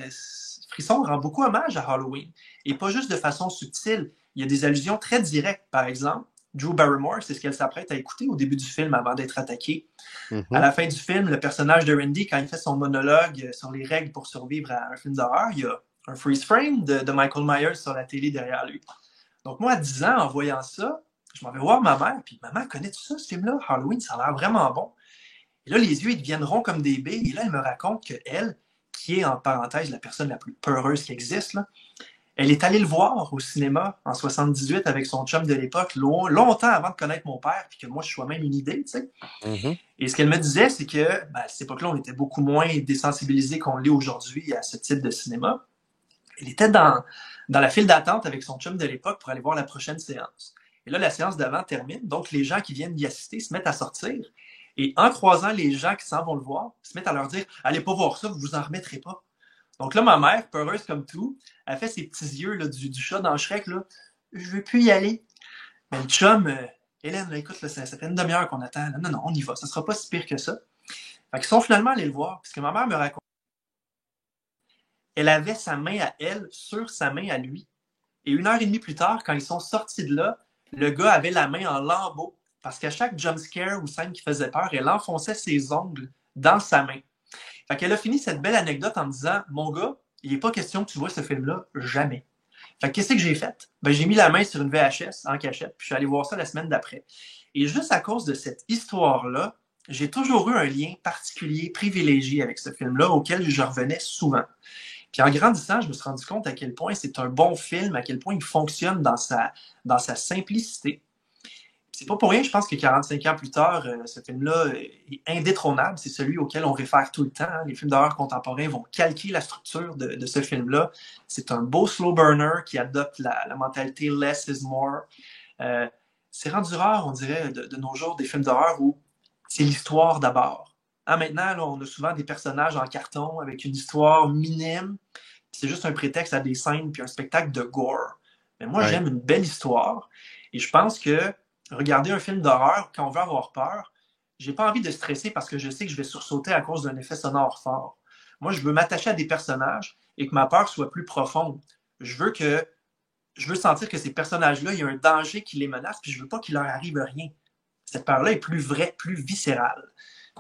[SPEAKER 5] Frisson rend beaucoup hommage à Halloween. Et pas juste de façon subtile. Il y a des allusions très directes. Par exemple, Drew Barrymore, c'est ce qu'elle s'apprête à écouter au début du film avant d'être attaquée. À la fin du film, le personnage de Randy, quand il fait son monologue sur les règles pour survivre à un film d'horreur, il y a un freeze frame de Michael Myers sur la télé derrière lui. Donc moi, à 10 ans, en voyant ça, je m'en vais voir ma mère, puis maman, connais-tu ça, ce film-là? Halloween, ça a l'air vraiment bon. Et là, les yeux, ils deviennent ronds comme des baies, et là, elle me raconte qu'elle, qui est en parenthèse la personne la plus peureuse qui existe, là, elle est allée le voir au cinéma en 78 avec son chum de l'époque, longtemps avant de connaître mon père, puis que moi, je sois même une idée, tu sais. Et ce qu'elle me disait, c'est que à cette époque-là, on était beaucoup moins désensibilisés qu'on l'est aujourd'hui à ce type de cinéma. Elle était dans la file d'attente avec son chum de l'époque pour aller voir la prochaine séance. Et là, la séance d'avant termine, donc les gens qui viennent y assister se mettent à sortir. Et en croisant les gens qui s'en vont le voir, se mettent à leur dire « Allez pas voir ça, vous vous en remettrez pas ». Donc là, ma mère, peureuse comme tout, elle fait ses petits yeux là, du chat dans Shrek, là. Je veux plus y aller. Mais le chum, Hélène, là, écoute, là, ça fait une demi-heure qu'on attend. Là. Non, on y va. Ça sera pas si pire que ça. Fait qu'ils sont finalement allés le voir. Parce que ma mère me raconte. Elle avait sa main à elle sur sa main à lui. Et 1h30 plus tard, quand ils sont sortis de là, le gars avait la main en lambeaux. Parce qu'à chaque jumpscare ou scène qui faisait peur, elle enfonçait ses ongles dans sa main. Fait qu'elle a fini cette belle anecdote en me disant « Mon gars, il n'est pas question que tu vois ce film-là, jamais. » Fait que qu'est-ce que j'ai fait? Ben, j'ai mis la main sur une VHS en cachette, puis je suis allé voir ça la semaine d'après. Et juste à cause de cette histoire-là, j'ai toujours eu un lien particulier, privilégié avec ce film-là, auquel je revenais souvent. Puis en grandissant, je me suis rendu compte à quel point c'est un bon film, à quel point il fonctionne dans sa simplicité. C'est pas pour rien, je pense que 45 ans plus tard, ce film-là est indétrônable. C'est celui auquel on réfère tout le temps. Hein. Les films d'horreur contemporains vont calquer la structure de ce film-là. C'est un beau slow burner qui adopte la mentalité « less is more ». C'est rendu rare, on dirait, de nos jours, des films d'horreur où c'est l'histoire d'abord. Hein, maintenant, là, on a souvent des personnages en carton avec une histoire minime. C'est juste un prétexte à des scènes puis un spectacle de gore. Mais moi, j'aime une belle histoire. Et je pense que regarder un film d'horreur, quand on veut avoir peur, j'ai pas envie de stresser parce que je sais que je vais sursauter à cause d'un effet sonore fort. Moi, je veux m'attacher à des personnages et que ma peur soit plus profonde. Je veux sentir que ces personnages-là, il y a un danger qui les menace, puis je veux pas qu'il leur arrive rien. Cette peur-là est plus vraie, plus viscérale.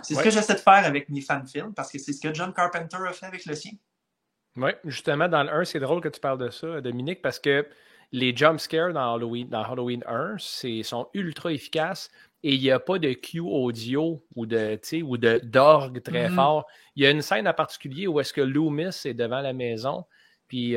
[SPEAKER 5] C'est ce que j'essaie de faire avec mes fan-films, parce que c'est ce que John Carpenter a fait avec le sien.
[SPEAKER 2] Oui, justement, dans le 1, c'est drôle que tu parles de ça, Dominique, parce que les jumpscares dans Halloween 1 sont ultra efficaces. et il n'y a pas de cue audio ou d'orgue très fort. Il y a une scène en particulier où est-ce que Loomis est devant la maison, puis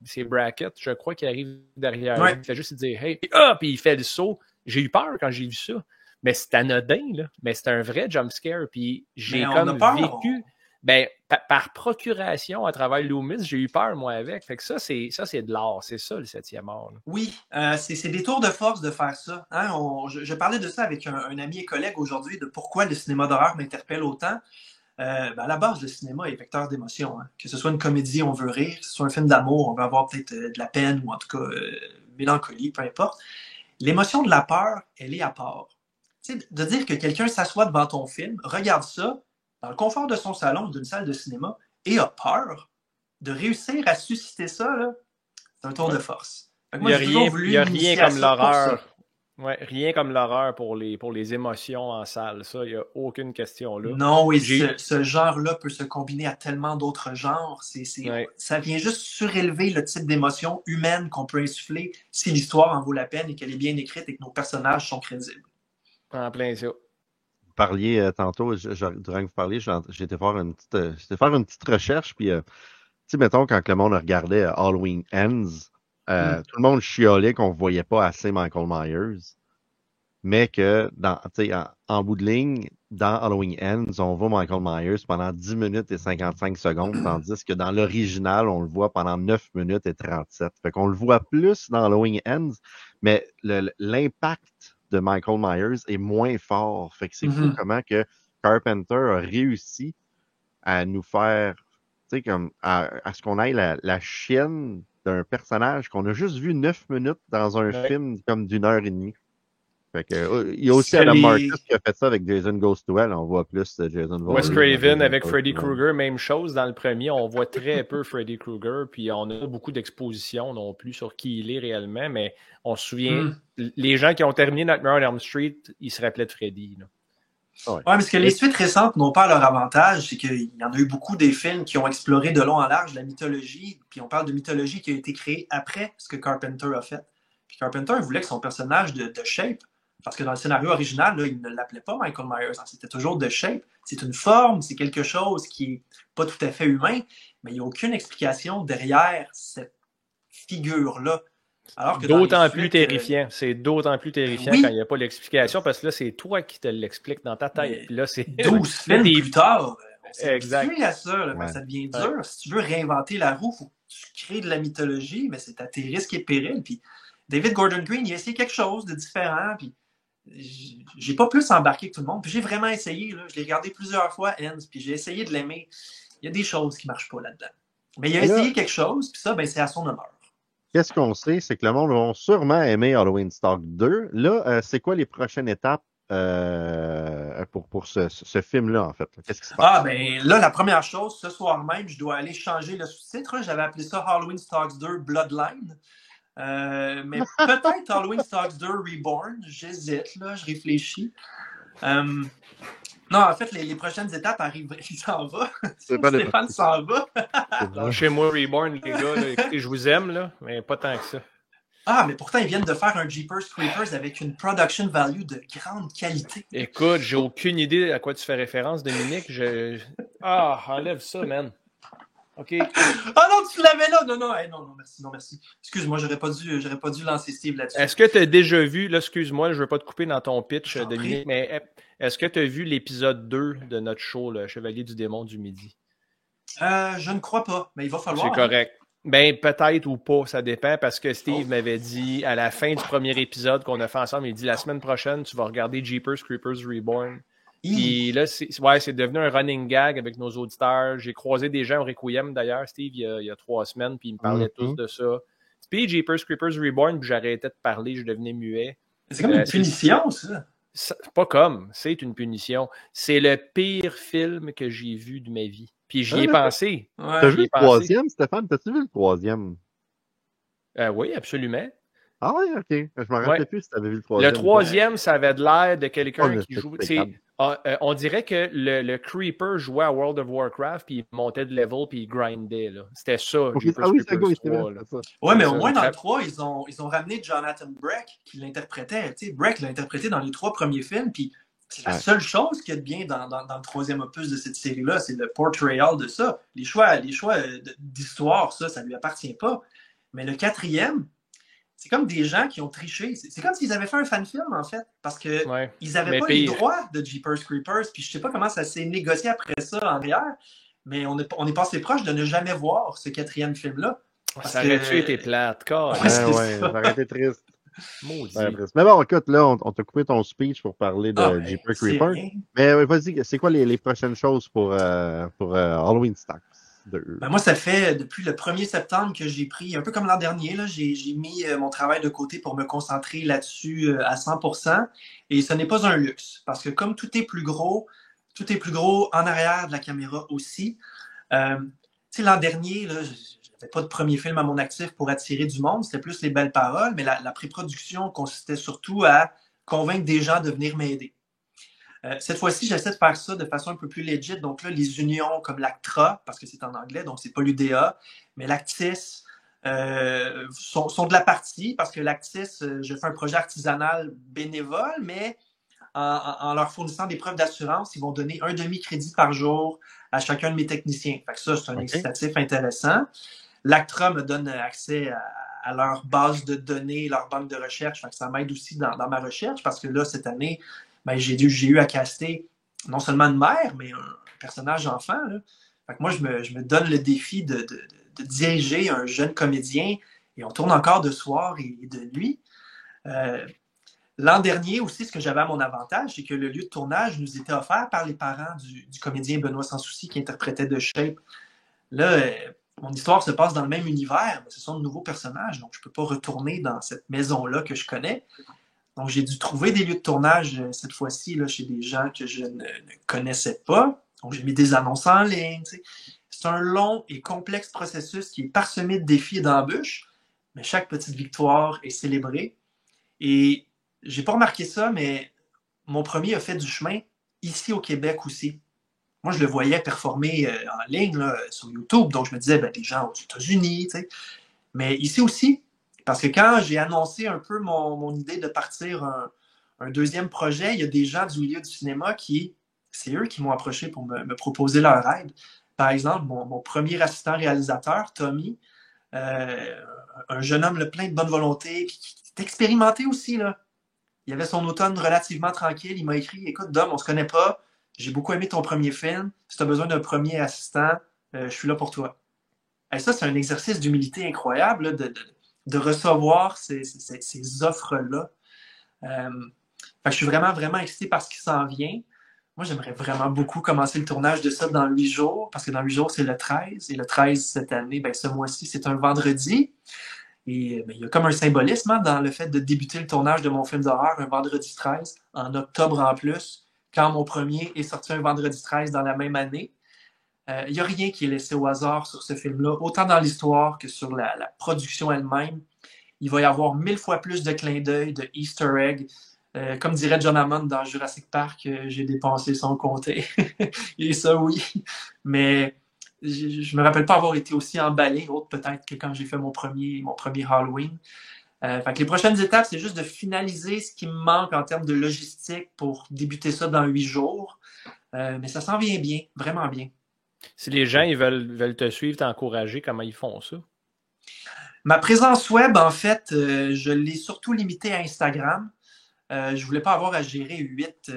[SPEAKER 2] c'est Brackett, je crois, qui arrive derrière lui. Il fait juste dire « Hey! » puis il fait le saut. J'ai eu peur quand j'ai vu ça. Mais c'est anodin, là. Mais c'est un vrai jump scare. Puis j'ai comme vécu... Ben, par procuration, à travers Loomis, j'ai eu peur, moi, avec. Fait que ça, c'est de l'art. C'est ça, le 7e art. Là.
[SPEAKER 5] Oui, c'est des tours de force de faire ça. Hein? Je parlais de ça avec un ami et collègue aujourd'hui, de pourquoi le cinéma d'horreur m'interpelle autant. À la base, le cinéma est vecteur d'émotion. Hein? Que ce soit une comédie, on veut rire. Que ce soit un film d'amour, on veut avoir peut-être de la peine ou en tout cas mélancolie, peu importe. L'émotion de la peur, elle est à part. Tu sais, de dire que quelqu'un s'assoit devant ton film, regarde ça, dans le confort de son salon ou d'une salle de cinéma, et a peur de réussir à susciter ça, là, c'est un tour de force.
[SPEAKER 2] Moi, il n'y a rien comme l'horreur. Ouais, rien comme l'horreur pour les émotions en salle. Ça, il n'y a aucune question là.
[SPEAKER 5] Non, oui, ce genre-là peut se combiner à tellement d'autres genres. Ça vient juste surélever le type d'émotion humaine qu'on peut insuffler si l'histoire en vaut la peine et qu'elle est bien écrite et que nos personnages sont crédibles.
[SPEAKER 2] En plein ça.
[SPEAKER 1] Vous parliez tantôt, durant que vous parliez, j'ai été faire une petite recherche, puis, tu sais, mettons, quand le monde regardait Halloween Ends, tout le monde chiolait qu'on ne voyait pas assez Michael Myers, mais que, en bout de ligne, dans Halloween Ends, on voit Michael Myers pendant 10 minutes et 55 secondes, tandis que dans l'original, on le voit pendant 9 minutes et 37. Fait qu'on le voit plus dans Halloween Ends, mais l'impact de Michael Myers est moins fort. Fait que c'est fou comment que Carpenter a réussi à nous faire, tu sais, comme, à ce qu'on aille la chienne d'un personnage qu'on a juste vu 9 minutes dans un film comme d'1h30. Fait que, il y a aussi Adam Marcus qui a fait ça avec Jason Goes to Hell. On voit plus Jason
[SPEAKER 2] Wes Craven avec Freddy Krueger, même chose. Dans le premier, on voit très peu Freddy Krueger, puis on a beaucoup d'expositions non plus sur qui il est réellement, mais on se souvient, les gens qui ont terminé Nightmare on Elm Street, ils se rappelaient de Freddy. Là.
[SPEAKER 5] Oui, mais ce que les suites récentes n'ont pas à leur avantage, c'est qu'il y en a eu beaucoup des films qui ont exploré de long en large la mythologie, puis on parle de mythologie qui a été créée après ce que Carpenter a fait. Puis Carpenter voulait que son personnage de Shape, parce que dans le scénario original, là, il ne l'appelait pas Michael Myers, c'était toujours The Shape. C'est une forme, c'est quelque chose qui n'est pas tout à fait humain, mais il n'y a aucune explication derrière cette figure-là.
[SPEAKER 2] D'autant plus terrifiant. C'est d'autant plus terrifiant quand il n'y a pas l'explication, parce que là, c'est toi qui te l'expliques dans ta tête. Puis là, c'est
[SPEAKER 5] 12 films plus tard, on s'est
[SPEAKER 2] habitué
[SPEAKER 5] à ça. Là, ça devient dur. Si tu veux réinventer la roue, il faut que tu crées de la mythologie, mais c'est à tes risques et périls. Puis David Gordon Green, il a essayé quelque chose de différent, puis j'ai pas plus embarqué que tout le monde. Puis j'ai vraiment essayé. Là. Je l'ai regardé plusieurs fois, Ends, puis j'ai essayé de l'aimer. Il y a des choses qui marchent pas là-dedans. Mais il a essayé quelque chose, puis ça, c'est à son honneur.
[SPEAKER 1] Qu'est-ce qu'on sait, c'est que le monde va sûrement aimer Halloween Stalk 2. Là, c'est quoi les prochaines étapes pour ce film-là, en fait? Qu'est-ce qui se passe?
[SPEAKER 5] Là, la première chose, ce soir même, je dois aller changer le sous-titre. J'avais appelé ça Halloween Stalk 2 Bloodline. Mais peut-être Halloween Stalk 2 Reborn. J'hésite, là, je réfléchis. Non, en fait, les prochaines étapes arrivent. Il s'en va. Stéphane s'en va.
[SPEAKER 2] Chez moi, Reborn, les gars, là, écoutez, je vous aime, là, mais pas tant que ça.
[SPEAKER 5] Ah, mais pourtant, ils viennent de faire un Jeepers Creepers avec une production value de grande qualité.
[SPEAKER 2] Écoute, j'ai aucune idée à quoi tu fais référence, Dominique. Enlève ça, man. OK.
[SPEAKER 5] Ah non, tu l'avais là! Non, merci. Excuse-moi, j'aurais pas dû lancer Steve là-dessus.
[SPEAKER 2] Est-ce que tu as déjà vu, là, excuse-moi, je veux pas te couper dans ton pitch, Dominique, mais est-ce que tu as vu l'épisode 2 de notre show, le Chevalier du démon du midi?
[SPEAKER 5] Je ne crois pas, mais il va falloir.
[SPEAKER 2] C'est correct. Ben, peut-être ou pas, ça dépend, parce que Steve m'avait dit, à la fin du premier épisode qu'on a fait ensemble, il dit, la semaine prochaine, tu vas regarder Jeepers Creepers Reborn. Puis là, c'est devenu un running gag avec nos auditeurs. J'ai croisé des gens au Requiem, d'ailleurs, Steve, il y a 3 semaines, puis ils me parlaient tous de ça. Puis Jeepers Creepers Reborn, puis j'arrêtais de parler, je devenais muet.
[SPEAKER 5] C'est comme une punition, ça.
[SPEAKER 2] Pas comme, c'est une punition. C'est le pire film que j'ai vu de ma vie. Puis j'y ai pensé.
[SPEAKER 1] T'as vu le troisième, Stéphane? T'as-tu vu le troisième?
[SPEAKER 2] Oui, absolument.
[SPEAKER 1] Ah ouais, ok. Je me rappelais
[SPEAKER 2] Ouais.
[SPEAKER 1] plus si tu avais vu le troisième.
[SPEAKER 2] Le troisième, ça avait de l'air de quelqu'un
[SPEAKER 1] Oh,
[SPEAKER 2] qui
[SPEAKER 1] c'est
[SPEAKER 2] joue.
[SPEAKER 1] spectacle.
[SPEAKER 2] On dirait que le Creeper jouait à World of Warcraft, puis il montait de level, puis il grindait. Là. C'était ça, Jeepers
[SPEAKER 1] Ah oui, c'est
[SPEAKER 2] Creepers
[SPEAKER 1] oui, c'est
[SPEAKER 2] 3.
[SPEAKER 1] vrai,
[SPEAKER 2] Là.
[SPEAKER 1] c'est ça.
[SPEAKER 5] Ouais,
[SPEAKER 2] C'est
[SPEAKER 5] mais au
[SPEAKER 2] ça.
[SPEAKER 5] moins dans le 3, ils ont ramené Jonathan Breck qui l'interprétait. Tu sais, Breck l'a interprété dans les 3 premiers films, puis c'est la
[SPEAKER 1] Ouais.
[SPEAKER 5] seule chose qu'il y a de bien dans le troisième opus de cette série-là, c'est le portrayal de ça. Les choix d'histoire, ça lui appartient pas. Mais le quatrième, c'est comme des gens qui ont triché. C'est comme s'ils avaient fait un fan-film, en fait, parce que
[SPEAKER 2] Ouais.
[SPEAKER 5] ils n'avaient
[SPEAKER 2] Mais
[SPEAKER 5] pas les
[SPEAKER 2] pire.
[SPEAKER 5] droits de Jeepers Creepers, puis je sais pas comment ça s'est négocié après ça en arrière, mais on est passé proche de ne jamais voir ce quatrième film-là.
[SPEAKER 2] Ça aurait-tu été plate,
[SPEAKER 5] Ouais,
[SPEAKER 1] Ouais,
[SPEAKER 5] c'est
[SPEAKER 1] ouais,
[SPEAKER 5] ça.
[SPEAKER 1] ça aurait été triste.
[SPEAKER 2] Maudit.
[SPEAKER 1] Ça aurait été triste. Mais bon, écoute, là, on t'a coupé ton speech pour parler de
[SPEAKER 5] Ah,
[SPEAKER 1] Jeepers
[SPEAKER 5] c'est
[SPEAKER 1] Creepers.
[SPEAKER 5] rien.
[SPEAKER 1] Mais vas-y, c'est quoi les prochaines choses pour Halloween Stocks 2?
[SPEAKER 5] Ben moi, ça fait depuis le 1er septembre que j'ai pris, un peu comme l'an dernier, là, j'ai mis mon travail de côté pour me concentrer là-dessus à 100%. Et ce n'est pas un luxe, parce que comme tout est plus gros en arrière de la caméra aussi. Tu sais, l'an dernier, là, j'avais pas de premier film à mon actif pour attirer du monde, c'était plus les belles paroles, mais la pré-production consistait surtout à convaincre des gens de venir m'aider. Cette fois-ci, j'essaie de faire ça de façon un peu plus legit. Donc là, les unions comme l'ACTRA, parce que c'est en anglais, donc c'est pas l'UDA, mais l'ACTIS sont de la partie, parce que l'ACTIS, je fais un projet artisanal bénévole, mais en leur fournissant des preuves d'assurance, ils vont donner un demi-crédit par jour à chacun de mes techniciens. Fait que ça, c'est un incitatif intéressant. L'ACTRA me donne accès à leur base de données, leur banque de recherche. Fait que ça m'aide aussi dans ma recherche, parce que là, cette année, ben, j'ai eu à caster non seulement une mère, mais un personnage enfant. Là. Fait que moi, je me donne le défi de diriger un jeune comédien, et on tourne encore de soir et de nuit. L'an dernier aussi, ce que j'avais à mon avantage, c'est que le lieu de tournage nous était offert par les parents du comédien Benoît Sansouci qui interprétait The Shape. Là, mon histoire se passe dans le même univers, mais ce sont de nouveaux personnages, donc je ne peux pas retourner dans cette maison-là que je connais. Donc, j'ai dû trouver des lieux de tournage cette fois-ci là, chez des gens que je ne connaissais pas. Donc, j'ai mis des annonces en ligne. Tu sais. C'est un long et complexe processus qui est parsemé de défis et d'embûches, mais chaque petite victoire est célébrée. Et j'ai pas remarqué ça, mais mon premier a fait du chemin ici au Québec aussi. Moi, je le voyais performer en ligne là, sur YouTube, donc je me disais, ben, des gens aux États-Unis, tu sais. Mais ici aussi, parce que quand j'ai annoncé un peu mon idée de partir un deuxième projet, il y a des gens du milieu du cinéma c'est eux qui m'ont approché pour me proposer leur aide. Par exemple, mon premier assistant réalisateur, Tommy, un jeune homme plein de bonne volonté, qui est expérimenté aussi, là. Il avait son automne relativement tranquille. Il m'a écrit, écoute, Dom, on se connaît pas. J'ai beaucoup aimé ton premier film. Si tu as besoin d'un premier assistant, je suis là pour toi. Et ça, c'est un exercice d'humilité incroyable là, de recevoir ces offres-là. Je suis vraiment, vraiment excité par ce qui s'en vient. Moi, j'aimerais vraiment beaucoup commencer le tournage de ça dans 8 jours, parce que dans 8 jours, c'est le 13. Et le 13, cette année, ben, ce mois-ci, c'est un vendredi. Et ben, il y a comme un symbolisme hein, dans le fait de débuter le tournage de mon film d'horreur un vendredi 13, en octobre en plus, quand mon premier est sorti un vendredi 13 dans la même année. Il n'y a rien qui est laissé au hasard sur ce film-là, autant dans l'histoire que sur la production elle-même. Il va y avoir 1000 fois plus de clins d'œil, de Easter egg. Comme dirait John Hammond dans Jurassic Park, j'ai dépensé sans compter. Et ça, oui. Mais je me rappelle pas avoir été aussi emballé, autre peut-être que quand j'ai fait mon premier Halloween. Fait que les prochaines étapes, c'est juste de finaliser ce qui me manque en termes de logistique pour débuter ça dans 8 jours. Mais ça s'en vient bien, vraiment bien.
[SPEAKER 2] Si les gens ils veulent te suivre, t'encourager, comment ils font ça?
[SPEAKER 5] Ma présence web, en fait, je l'ai surtout limitée à Instagram. Je voulais pas avoir à gérer 8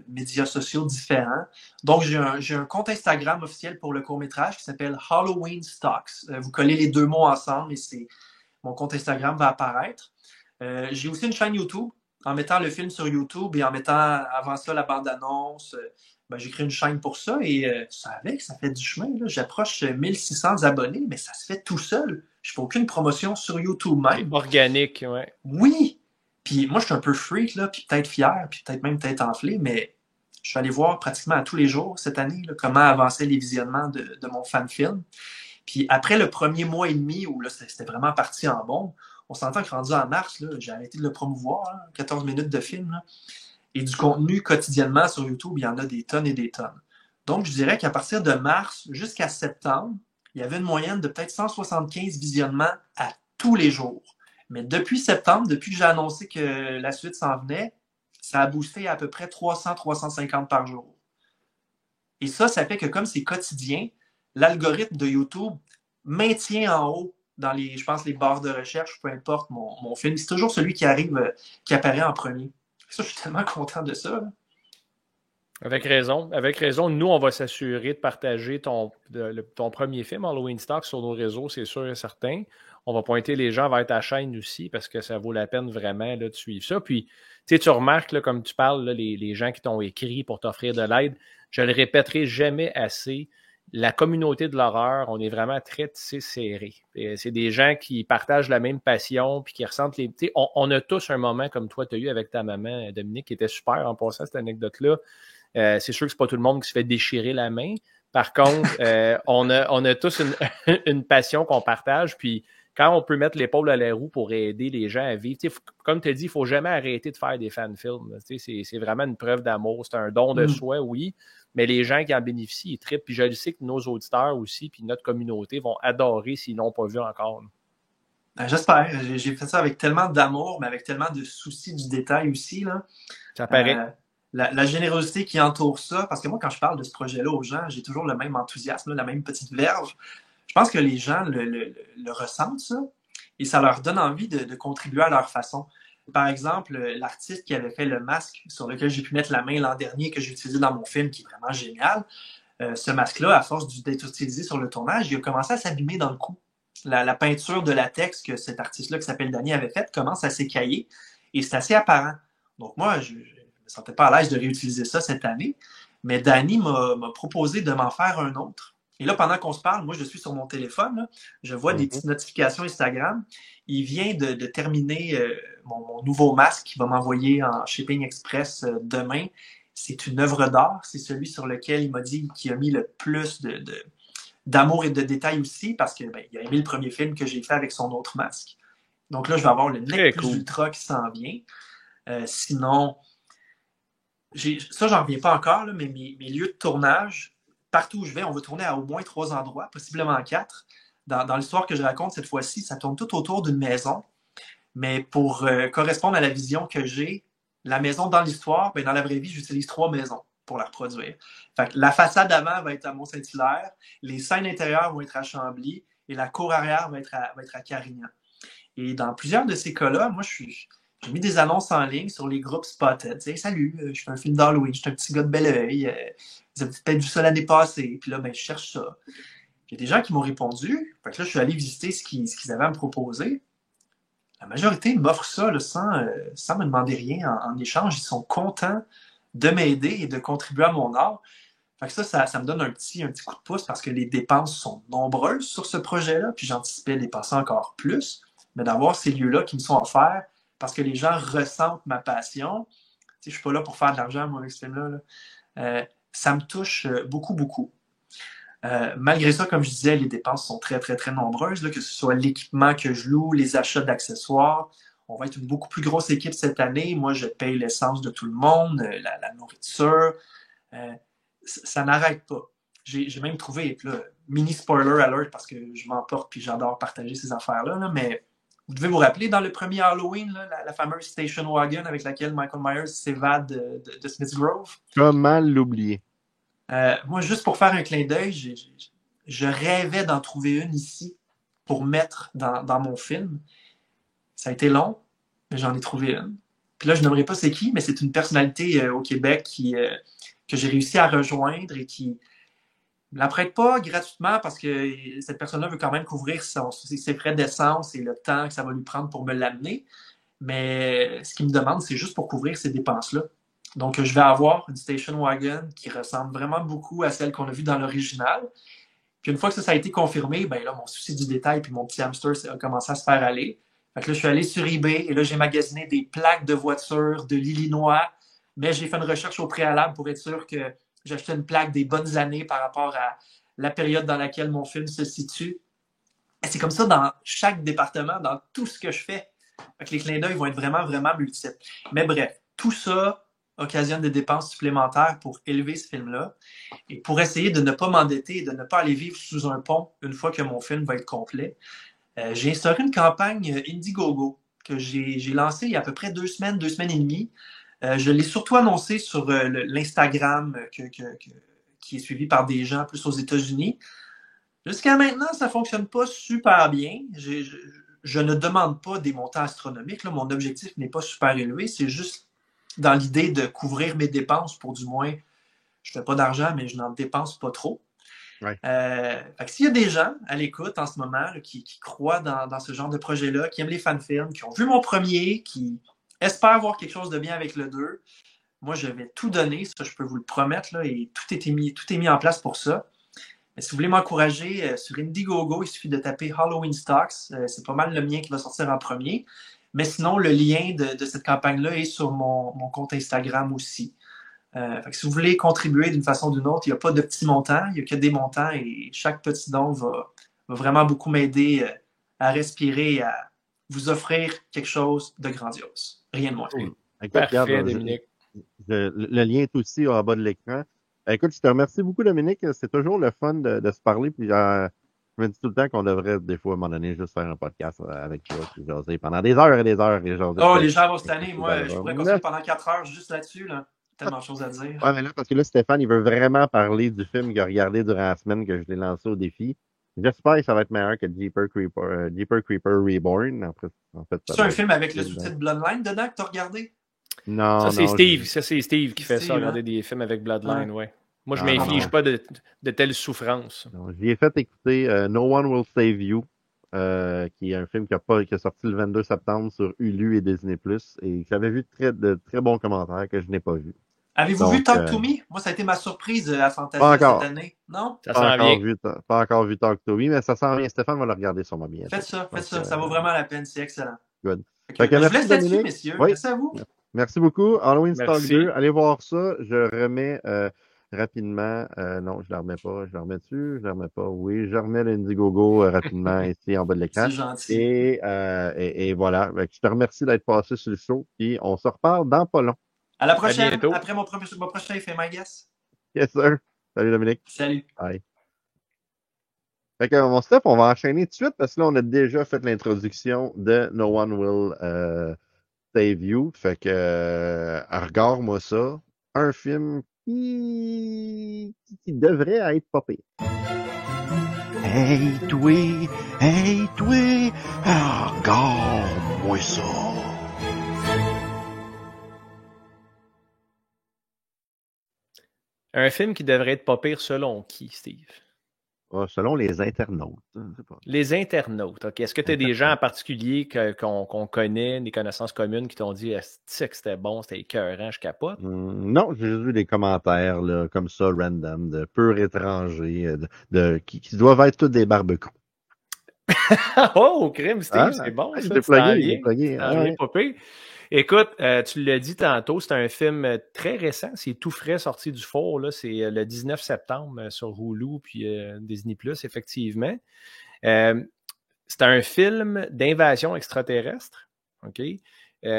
[SPEAKER 5] médias sociaux différents. Donc, j'ai un compte Instagram officiel pour le court-métrage qui s'appelle Halloween Stocks. Vous collez les 2 mots ensemble et mon compte Instagram va apparaître. J'ai aussi une chaîne YouTube. En mettant le film sur YouTube et en mettant avant ça la bande-annonce, j'ai créé une chaîne pour ça et ça fait du chemin. Là. J'approche 1600 abonnés, mais ça se fait tout seul. Je fais aucune promotion sur YouTube même.
[SPEAKER 2] Organique, ouais.
[SPEAKER 5] Oui! Puis moi, je suis un peu freak, là, puis peut-être fier, puis peut-être même tête enflée, mais je suis allé voir pratiquement à tous les jours cette année là, comment avançaient les visionnements de mon fan film. Puis après le premier mois et demi, où là, c'était vraiment parti en bombe, on s'entend que rendu en mars, là, j'ai arrêté de le promouvoir, hein, 14 minutes de film. Là, et du contenu quotidiennement sur YouTube, il y en a des tonnes et des tonnes. Donc, je dirais qu'à partir de mars jusqu'à septembre, il y avait une moyenne de peut-être 175 visionnements à tous les jours. Mais depuis septembre, depuis que j'ai annoncé que la suite s'en venait, ça a boosté à peu près 300-350 par jour. Et ça fait que comme c'est quotidien, l'algorithme de YouTube maintient en haut dans les, je pense, les barres de recherche, peu importe mon film. C'est toujours celui qui arrive, qui apparaît en premier. Ça, je suis tellement content de ça. Là.
[SPEAKER 2] Avec raison. Avec raison. Nous, on va s'assurer de partager ton premier film, Halloween Stock, sur nos réseaux, c'est sûr et certain. On va pointer les gens vers ta chaîne aussi parce que ça vaut la peine vraiment là, de suivre ça. Puis, tu remarques, là, comme tu parles, là, les gens qui t'ont écrit pour t'offrir de l'aide, je le répéterai jamais assez. La communauté de l'horreur, on est vraiment très tissé serré. C'est des gens qui partagent la même passion puis qui ressentent les... On a tous un moment comme toi, tu as eu avec ta maman, Dominique, qui était super en passant cette anecdote-là. C'est sûr que c'est pas tout le monde qui se fait déchirer la main. Par contre, on a tous une passion qu'on partage. Puis quand on peut mettre l'épaule à la roue pour aider les gens à vivre, comme tu as dit, il ne faut jamais arrêter de faire des fan-films. C'est vraiment une preuve d'amour. C'est un don de soi, oui. Mais les gens qui en bénéficient, ils trippent. Puis je le sais que nos auditeurs aussi, puis notre communauté vont adorer s'ils ne l'ont pas vu encore.
[SPEAKER 5] Ben, j'espère. J'ai fait ça avec tellement d'amour, mais avec tellement de soucis du détail aussi. Là.
[SPEAKER 2] Ça paraît.
[SPEAKER 5] La générosité qui entoure ça, parce que moi, quand je parle de ce projet-là aux gens, j'ai toujours le même enthousiasme, la même petite verve. Je pense que les gens le ressentent, ça, et ça leur donne envie de contribuer à leur façon. Par exemple, l'artiste qui avait fait le masque sur lequel j'ai pu mettre la main l'an dernier, que j'ai utilisé dans mon film, qui est vraiment génial, ce masque-là, à force d'être utilisé sur le tournage, il a commencé à s'abîmer dans le cou. La peinture de latex que cet artiste-là, qui s'appelle Danny, avait faite, commence à s'écailler, et c'est assez apparent. Donc moi, je me sentais pas à l'aise de réutiliser ça cette année, mais Danny m'a proposé de m'en faire un autre. Et là, pendant qu'on se parle, moi, je suis sur mon téléphone, là, je vois des petites notifications Instagram. Il vient de terminer mon nouveau masque qu'il va m'envoyer en shipping express demain. C'est une œuvre d'art. C'est celui sur lequel il m'a dit qu'il a mis le plus d'amour et de détails aussi, parce qu'il a aimé le premier film que j'ai fait avec son autre masque. Donc là, je vais avoir le Nec Plus Ultra qui s'en vient. Sinon, ça, j'en reviens pas encore, là, mais mes lieux de tournage, partout où je vais, on va tourner à au moins 3 endroits, possiblement 4. Dans l'histoire que je raconte cette fois-ci, ça tourne tout autour d'une maison. Mais pour correspondre à la vision que j'ai, la maison dans l'histoire, dans la vraie vie, j'utilise 3 maisons pour la reproduire. Fait que la façade avant va être à Mont-Saint-Hilaire, les scènes intérieures vont être à Chambly et la cour arrière va être à Carignan. Et dans plusieurs de ces cas-là, moi, j'ai mis des annonces en ligne sur les groupes Spotted. Salut, je fais un film d'Halloween, je suis un petit gars de Belleuil. Vous avez peut-être vu ça l'année passée. Puis là, je cherche ça. Il y a des gens qui m'ont répondu. Fait que là, je suis allé visiter ce qu'ils avaient à me proposer. La majorité m'offre ça là, sans me demander rien en échange. Ils sont contents de m'aider et de contribuer à mon art. Fait que ça me donne un petit coup de pouce parce que les dépenses sont nombreuses sur ce projet-là. Puis j'anticipais dépenser encore plus. Mais d'avoir ces lieux-là qui me sont offerts parce que les gens ressentent ma passion. Je ne suis pas là pour faire de l'argent, moi, avec ce film-là. Ça me touche beaucoup, beaucoup. Malgré ça, comme je disais, les dépenses sont très, très, très nombreuses, là, que ce soit l'équipement que je loue, les achats d'accessoires. On va être une beaucoup plus grosse équipe cette année. Moi, je paye l'essence de tout le monde, la nourriture. Ça n'arrête pas. J'ai même trouvé, là, mini spoiler alert, parce que je m'emporte et j'adore partager ces affaires-là, là, mais vous devez vous rappeler, dans le premier Halloween, là, la fameuse station wagon avec laquelle Michael Myers s'évade de Smith's Grove.
[SPEAKER 1] Comment l'oublier?
[SPEAKER 5] Moi, juste pour faire un clin d'œil, je rêvais d'en trouver une ici pour mettre dans mon film. Ça a été long, mais j'en ai trouvé une. Puis là, je n'aimerais pas c'est qui, mais c'est une personnalité au Québec que j'ai réussi à rejoindre et qui ne la prête pas gratuitement parce que cette personne-là veut quand même couvrir ses frais d'essence et le temps que ça va lui prendre pour me l'amener. Mais ce qu'il me demande, c'est juste pour couvrir ces dépenses-là. Donc, je vais avoir une station wagon qui ressemble vraiment beaucoup à celle qu'on a vue dans l'original. Puis une fois que ça a été confirmé, là, mon souci du détail puis mon petit hamster a commencé à se faire aller. Fait que là, je suis allé sur eBay et là, j'ai magasiné des plaques de voitures de l'Illinois. Mais j'ai fait une recherche au préalable pour être sûr que j'achetais une plaque des bonnes années par rapport à la période dans laquelle mon film se situe. Et c'est comme ça dans chaque département, dans tout ce que je fais. Fait que les clins d'œil vont être vraiment, vraiment multiples. Mais bref, tout ça occasionne des dépenses supplémentaires pour élever ce film-là. Et pour essayer de ne pas m'endetter et de ne pas aller vivre sous un pont une fois que mon film va être complet, j'ai instauré une campagne Indiegogo que j'ai lancée il y a à peu près 2 semaines et demie. Je l'ai surtout annoncé sur l'Instagram qui est suivi par des gens plus aux États-Unis. Jusqu'à maintenant, ça ne fonctionne pas super bien. Je ne demande pas des montants astronomiques. Là. Mon objectif n'est pas super élevé. C'est juste dans l'idée de couvrir mes dépenses pour du moins, je ne fais pas d'argent, mais je n'en dépense pas trop.
[SPEAKER 1] Ouais.
[SPEAKER 5] Fait que s'il y a des gens à l'écoute en ce moment là, qui croient dans ce genre de projet-là, qui aiment les fan-films, qui ont vu mon premier, qui espèrent voir quelque chose de bien avec le 2, moi, je vais tout donner, ça, je peux vous le promettre, là, et tout est mis en place pour ça. Mais si vous voulez m'encourager, sur Indiegogo, il suffit de taper Halloween Stocks. C'est pas mal le mien qui va sortir en premier. Mais sinon, le lien de cette campagne-là est sur mon compte Instagram aussi. Fait que si vous voulez contribuer d'une façon ou d'une autre, il n'y a pas de petits montants, il n'y a que des montants et chaque petit don va vraiment beaucoup m'aider à respirer et à vous offrir quelque chose de grandiose. Rien de moins.
[SPEAKER 1] Cool. Écoute,
[SPEAKER 2] Parfait,
[SPEAKER 1] regarde,
[SPEAKER 2] Dominique.
[SPEAKER 1] le lien est aussi en bas de l'écran. Écoute, je te remercie beaucoup, Dominique. C'est toujours le fun de se parler. Puis, je me dis tout le temps qu'on devrait, des fois, à un moment donné, juste faire un podcast avec toi, puis jaser pendant des heures et des heures. Et jaser
[SPEAKER 5] Oh, les gens vont cette année. Moi, je pourrais continuer pendant 4 heures juste là-dessus. Là. Tellement de choses à dire.
[SPEAKER 1] Ouais, mais là, parce que là, Stéphane, il veut vraiment parler du film qu'il a regardé durant la semaine que je l'ai lancé au défi. J'espère que ça va être meilleur que Jeepers Creepers Reborn. En fait,
[SPEAKER 5] C'est un film avec le sous-titre Bloodline dedans que tu as regardé?
[SPEAKER 1] Non,
[SPEAKER 2] Ça, c'est
[SPEAKER 1] non,
[SPEAKER 2] Steve. Ça, c'est Steve qui fait
[SPEAKER 5] Steve,
[SPEAKER 2] ça,
[SPEAKER 5] hein?
[SPEAKER 2] regarder des films avec Bloodline, ouais. Moi, je
[SPEAKER 1] Ah,
[SPEAKER 2] m'inflige
[SPEAKER 1] non.
[SPEAKER 2] pas de telles souffrances.
[SPEAKER 1] Non, j'y ai fait écouter No One Will Save You, qui est un film qui est sorti le 22 septembre sur Hulu et Disney+, et j'avais vu de très bons commentaires que je n'ai pas vus.
[SPEAKER 5] Avez-vous vu Talk to Me? Moi, ça a été ma surprise à Fantasia cette année. Non?
[SPEAKER 2] Ça s'en vient.
[SPEAKER 1] Pas encore vu Talk to Me, mais ça s'en vient. Stéphane va le regarder sur ma bien.
[SPEAKER 5] Faites ça. Ça vaut vraiment la peine. C'est excellent.
[SPEAKER 1] Good.
[SPEAKER 5] Je vous
[SPEAKER 1] merci,
[SPEAKER 5] laisse là-dessus,
[SPEAKER 1] Dominique.
[SPEAKER 5] messieurs.
[SPEAKER 1] Oui.
[SPEAKER 5] Merci à vous.
[SPEAKER 1] Merci beaucoup. Halloween
[SPEAKER 2] Merci.
[SPEAKER 1] Stock 2, allez voir ça. Je remets rapidement. Non, je ne la remets pas. Je la remets dessus. Je la remets pas. Oui, je remets l'Indiegogo rapidement ici en bas de l'écran.
[SPEAKER 5] C'est gentil.
[SPEAKER 1] Et voilà. Je te remercie d'être passé sur le show. Puis on se reparle dans pas long.
[SPEAKER 5] À la prochaine.
[SPEAKER 2] bientôt.
[SPEAKER 5] Après mon prochain Fait My Guess.
[SPEAKER 1] Yes, sir. Salut, Dominique.
[SPEAKER 5] Salut.
[SPEAKER 1] Bye. Fait que, mon Steph, on va enchaîner tout de suite parce que là, on a déjà fait l'introduction de No One Will Save You. Fait que, regarde-moi ça. Un film qui devrait être pas pire. Hey, toi, regarde-moi ça.
[SPEAKER 2] Un film qui devrait être pas pire selon qui, Steve?
[SPEAKER 1] Selon les internautes.
[SPEAKER 2] Les internautes. OK. Est-ce que tu as des gens en particulier qu'on connaît, des connaissances communes qui t'ont dit que c'était bon, c'était écœurant, je capote?
[SPEAKER 1] Non, j'ai juste vu des commentaires là, comme ça, random, de purs étrangers, qui doivent être tous des barbecues.
[SPEAKER 2] Oh, crime, Steve, c'est bon. Ça,
[SPEAKER 1] j'ai plugué.
[SPEAKER 2] Pas pire. Écoute, tu l'as dit tantôt, c'est un film très récent, c'est tout frais sorti du four, là, c'est le 19 septembre sur Hulu puis Disney+, effectivement. C'est un film d'invasion extraterrestre, OK?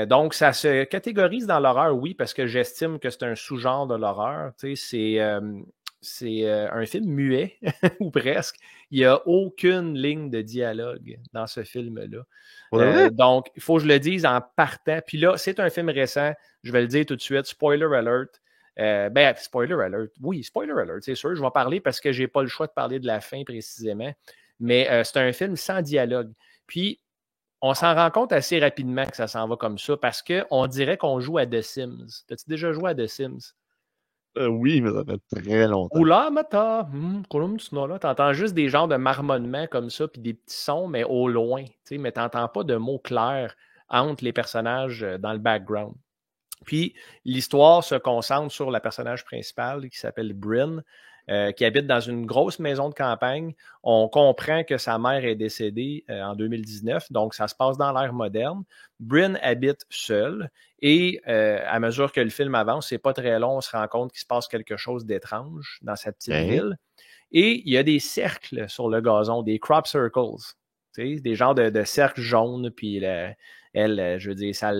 [SPEAKER 2] Donc, ça se catégorise dans l'horreur, oui, parce que j'estime que c'est un sous-genre de l'horreur, tu sais, c'est un film muet, ou presque. Il n'y a aucune ligne de dialogue dans ce film-là. Donc, il faut que je le dise en partant. Puis là, c'est un film récent. Je vais le dire tout de suite. Spoiler alert. Spoiler alert. Oui, spoiler alert, c'est sûr. Je vais parler parce que je n'ai pas le choix de parler de la fin précisément. Mais c'est un film sans dialogue. Puis, on s'en rend compte assez rapidement que ça s'en va comme ça parce qu'on dirait qu'on joue à The Sims. T'as-tu déjà joué à The Sims?
[SPEAKER 1] Oui, mais ça fait très longtemps.
[SPEAKER 2] Oula, mata, t'entends juste des genres de marmonnements comme ça, puis des petits sons, mais au loin, mais t'entends pas de mots clairs entre les personnages dans le background. Puis, l'histoire se concentre sur la personnage principale qui s'appelle Bryn, qui habite dans une grosse maison de campagne. On comprend que sa mère est décédée en 2019, donc ça se passe dans l'ère moderne. Bryn habite seule et à mesure que le film avance, c'est pas très long, on se rend compte qu'il se passe quelque chose d'étrange dans cette petite ville. Et il y a des cercles sur le gazon, des crop circles. Tu sais, des genres de cercles jaunes, puis elle, je veux dire, ça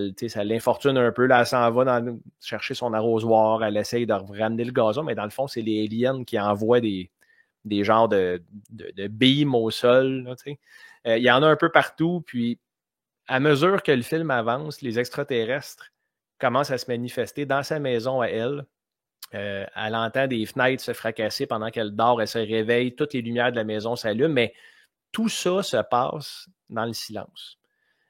[SPEAKER 2] l'infortune un peu. Là, elle s'en va chercher son arrosoir, elle essaye de ramener le gazon, mais dans le fond, c'est les aliens qui envoient des genres de beams au sol. Là, tu sais. Il y en a un peu partout, puis à mesure que le film avance, les extraterrestres commencent à se manifester dans sa maison à elle. Elle entend des fenêtres se fracasser pendant qu'elle dort, elle se réveille, toutes les lumières de la maison s'allument, mais tout ça se passe dans le silence.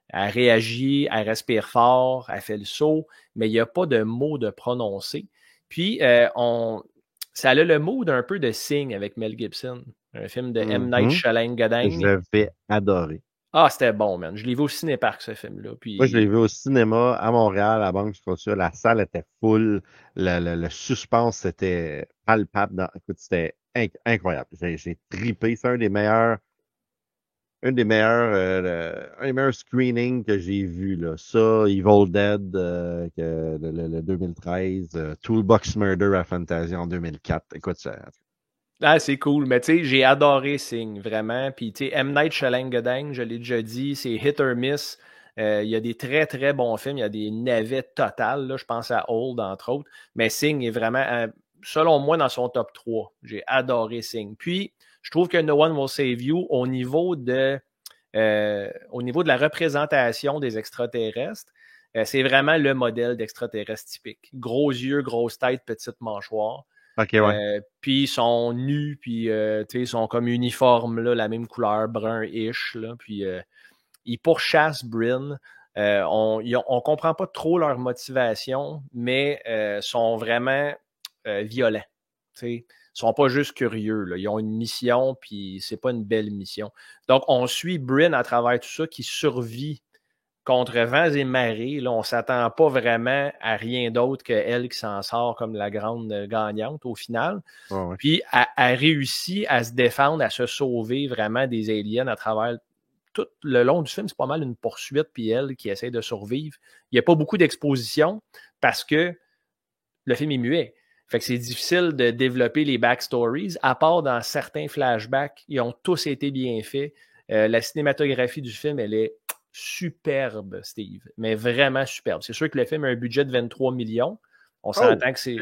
[SPEAKER 2] Elle réagit, elle respire fort, elle fait le saut, mais il n'y a pas de mots de prononcer. Puis, ça a le mood un peu de Sing avec Mel Gibson, un film de M. Night Shyamalan.
[SPEAKER 1] Je vais adorer.
[SPEAKER 2] Ah, c'était bon, man. Je l'ai vu au cinéparc, ce film-là. Puis...
[SPEAKER 1] Moi, je l'ai vu au cinéma à Montréal, à Banque Scotia. La salle était full. Le suspense était palpable. Écoute, c'était incroyable. J'ai trippé. C'est un des meilleurs screenings que j'ai vu, là. Ça, Evil Dead, le 2013, Toolbox Murder à Fantasia en 2004. Écoute, ça.
[SPEAKER 2] Ah, c'est cool. Mais tu sais, j'ai adoré Sing, vraiment. Puis, tu sais, M. Night Shyamalan, je l'ai déjà dit, c'est hit or miss. Il y a des très, très bons films. Il y a des navets totales. Là. Je pense à Old, entre autres. Mais Sing est vraiment, selon moi, dans son top 3. J'ai adoré Sing. Puis, je trouve que No One Will Save You, au niveau de la représentation des extraterrestres, c'est vraiment le modèle d'extraterrestre typique. Gros yeux, grosse tête, petite mâchoire.
[SPEAKER 1] OK, ouais.
[SPEAKER 2] Puis ils sont nus, puis ils sont comme uniformes, là, la même couleur, brun-ish. Là, puis ils pourchassent Bryn. On comprend pas trop leur motivation, mais sont vraiment violents. Ils sont pas juste curieux. Là. Ils ont une mission, puis c'est pas une belle mission. Donc, on suit Bryn à travers tout ça, qui survit contre vents et marées. Là, on ne s'attend pas vraiment à rien d'autre qu'elle qui s'en sort comme la grande gagnante au final.
[SPEAKER 1] Oh, ouais.
[SPEAKER 2] Puis, elle réussit à se défendre, à se sauver vraiment des aliens à travers tout le long du film. C'est pas mal une poursuite, puis elle qui essaie de survivre. Il n'y a pas beaucoup d'exposition parce que le film est muet. Fait que c'est difficile de développer les backstories, à part dans certains flashbacks. Ils ont tous été bien faits. La cinématographie du film, elle est superbe, Steve, mais vraiment superbe. C'est sûr que le film a un budget de 23 millions. On s'entend que c'est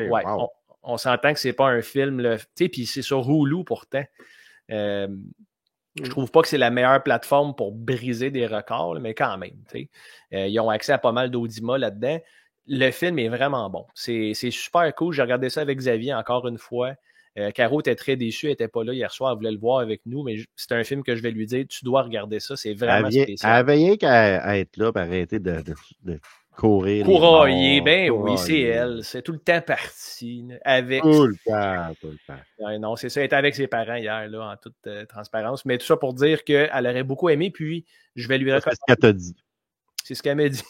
[SPEAKER 2] on s'entend que c'est pas un film, tu sais, puis c'est sur Hulu pourtant. Je trouve pas que c'est la meilleure plateforme pour briser des records, mais quand même, tu sais. Ils ont accès à pas mal d'audimat là-dedans. Le film est vraiment bon. C'est super cool. J'ai regardé ça avec Xavier encore une fois. Caro était très déçue, elle n'était pas là hier soir, elle voulait le voir avec nous, mais c'est un film que je vais lui dire, tu dois regarder ça, c'est vraiment spécial.
[SPEAKER 1] Elle avait rien qu'à être là, pour arrêter de courir.
[SPEAKER 2] Courailler, ben oui, c'est elle, c'est tout le temps parti. Avec...
[SPEAKER 1] Tout le temps.
[SPEAKER 2] Ouais, non, c'est ça, elle était avec ses parents hier, là, en toute transparence, mais tout ça pour dire qu'elle aurait beaucoup aimé, puis je vais lui recommander.
[SPEAKER 1] C'est ce qu'elle t'a dit.
[SPEAKER 2] C'est ce qu'elle m'a dit.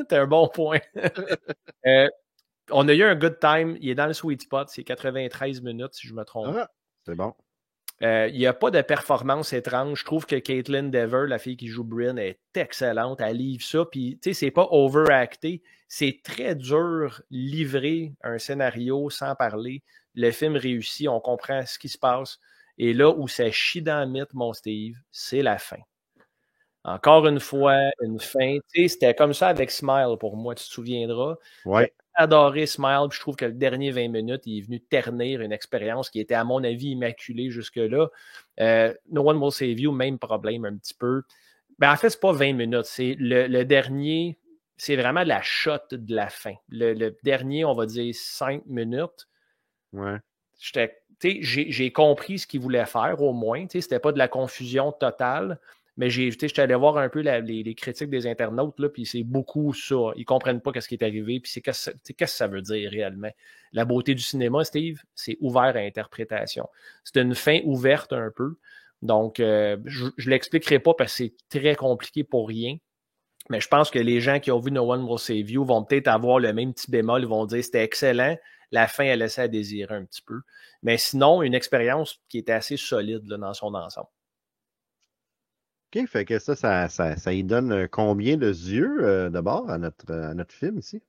[SPEAKER 2] T'as un bon point. On a eu un good time. Il est dans le sweet spot. C'est 93 minutes, si je me trompe.
[SPEAKER 1] Ah, c'est bon.
[SPEAKER 2] Il n'y a pas de performance étrange. Je trouve que Caitlin Dever, la fille qui joue Bryn, est excellente. Elle livre ça. Puis, tu sais, c'est pas overacté. C'est très dur livrer un scénario sans parler. Le film réussit. On comprend ce qui se passe. Et là où ça chie dans le mythe, mon Steve, c'est la fin. Encore une fois, une fin. Tu sais, c'était comme ça avec Smile pour moi, tu te souviendras.
[SPEAKER 1] Ouais.
[SPEAKER 2] J'ai adoré Smile, puis je trouve que le dernier 20 minutes, il est venu ternir une expérience qui était, à mon avis, immaculée jusque-là. No One Will Save You, même problème un petit peu. Ben, en fait, c'est pas 20 minutes. C'est le dernier, c'est vraiment la shot de la fin. Le dernier, on va dire 5 minutes.
[SPEAKER 1] Ouais.
[SPEAKER 2] J'ai compris ce qu'il voulait faire, au moins. C'était pas de la confusion totale. Mais j'étais allé voir un peu les critiques des internautes, là, puis c'est beaucoup ça. Ils ne comprennent pas ce qui est arrivé, puis qu'est-ce que ça veut dire réellement. La beauté du cinéma, Steve, c'est ouvert à interprétation. C'est une fin ouverte un peu. Donc, je ne l'expliquerai pas parce que c'est très compliqué pour rien. Mais je pense que les gens qui ont vu No One Will Save You vont peut-être avoir le même petit bémol. Ils vont dire c'était excellent. La fin, elle laissait à désirer un petit peu. Mais sinon, une expérience qui était assez solide là, dans son ensemble.
[SPEAKER 1] OK, fait que ça y donne combien de yeux d'abord à notre film ici?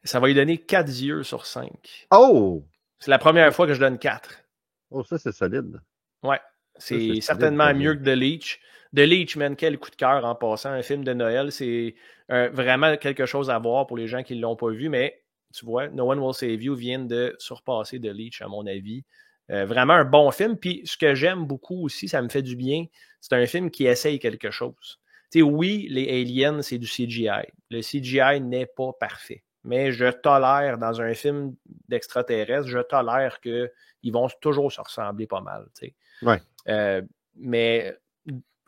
[SPEAKER 2] Ça va lui donner 4 yeux sur 5.
[SPEAKER 1] Oh!
[SPEAKER 2] C'est la première fois que je donne 4.
[SPEAKER 1] Oh, ça, c'est solide.
[SPEAKER 2] Ouais, c'est certainement mieux que The Leech. The Leech, man, quel coup de cœur en passant. Un film de Noël, c'est vraiment quelque chose à voir pour les gens qui ne l'ont pas vu, mais tu vois, No One Will Save You vient de surpasser The Leech, à mon avis. Vraiment un bon film. Puis ce que j'aime beaucoup aussi, ça me fait du bien, c'est un film qui essaye quelque chose. Tu sais, oui, les aliens, c'est du CGI. Le CGI n'est pas parfait. Mais je tolère, dans un film d'extraterrestres, je tolère qu'ils vont toujours se ressembler pas mal. Tu sais.
[SPEAKER 1] Ouais.
[SPEAKER 2] Mais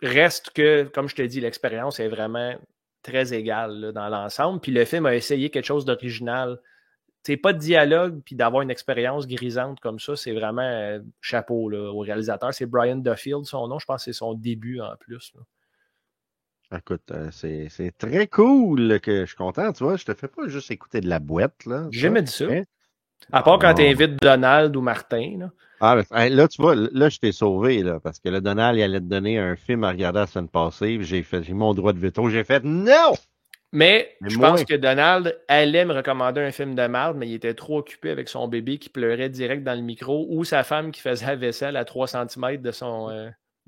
[SPEAKER 2] reste que, comme je te dis, l'expérience est vraiment très égale là, dans l'ensemble. Puis le film a essayé quelque chose d'original. C'est pas de dialogue, puis d'avoir une expérience grisante comme ça, c'est vraiment chapeau là, au réalisateur. C'est Brian Duffield, son nom. Je pense que c'est son début en plus. Là.
[SPEAKER 1] Écoute, c'est très cool que je suis content, tu vois. Je te fais pas juste écouter de la boîte, là.
[SPEAKER 2] J'ai jamais dit ça.
[SPEAKER 1] Hein?
[SPEAKER 2] À part quand tu invites Donald ou Martin. Là.
[SPEAKER 1] Ah, ben, là, tu vois, là, je t'ai sauvé, là, parce que le Donald, il allait te donner un film à regarder la semaine passée, puis j'ai mon droit de veto. J'ai fait non!
[SPEAKER 2] Mais je
[SPEAKER 1] moi,
[SPEAKER 2] pense que Donald allait me recommander un film de merde, mais il était trop occupé avec son bébé qui pleurait direct dans le micro ou sa femme qui faisait la vaisselle à 3 cm de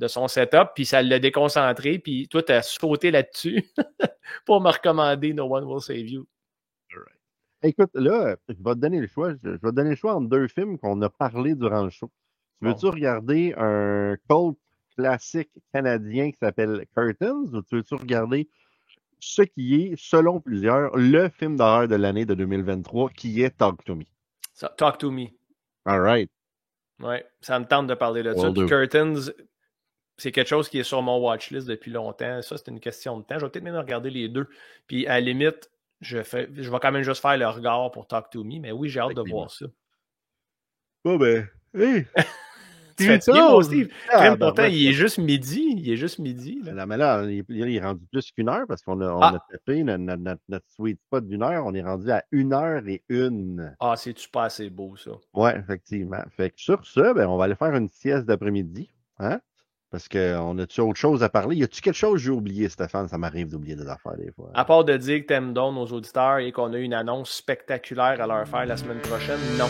[SPEAKER 2] son setup, puis ça l'a déconcentré, puis toi, tu as sauté là-dessus pour me recommander No One Will Save You.
[SPEAKER 1] Right. Écoute, là, je vais te donner le choix. Je vais te donner le choix entre deux films qu'on a parlé durant le show. Veux-tu regarder un cult classique canadien qui s'appelle Curtains, ou veux-tu regarder ce qui est, selon plusieurs, le film d'horreur de l'année de 2023, qui est Talk to Me?
[SPEAKER 2] Talk to Me.
[SPEAKER 1] All right.
[SPEAKER 2] Ouais, ça me tente de parler de ça. Puis Curtains, c'est quelque chose qui est sur mon watchlist depuis longtemps. Ça, c'est une question de temps. Je vais peut-être même regarder les deux. Puis à la limite, je vais quand même juste faire le regard pour Talk to Me. Mais oui, j'ai hâte de voir ça.
[SPEAKER 1] Bon, ben, hey!
[SPEAKER 2] Tu fatigué, mon Steve? Pourtant, il est juste midi. Il est juste midi. Là.
[SPEAKER 1] Non, mais là, il est rendu plus qu'une heure parce qu'on a tapé notre sweet spot d'une heure. On est rendu à 1h01.
[SPEAKER 2] Ah, c'est-tu pas assez beau, ça?
[SPEAKER 1] Ouais, effectivement. Fait que sur ça, ben, on va aller faire une sieste d'après-midi. Hein? Parce qu'on a-tu autre chose à parler? Y a-tu quelque chose que j'ai oublié, Stéphane? Ça m'arrive d'oublier des affaires des fois.
[SPEAKER 2] À part de dire que t'aimes donc nos auditeurs et qu'on a une annonce spectaculaire à leur faire la semaine prochaine, non.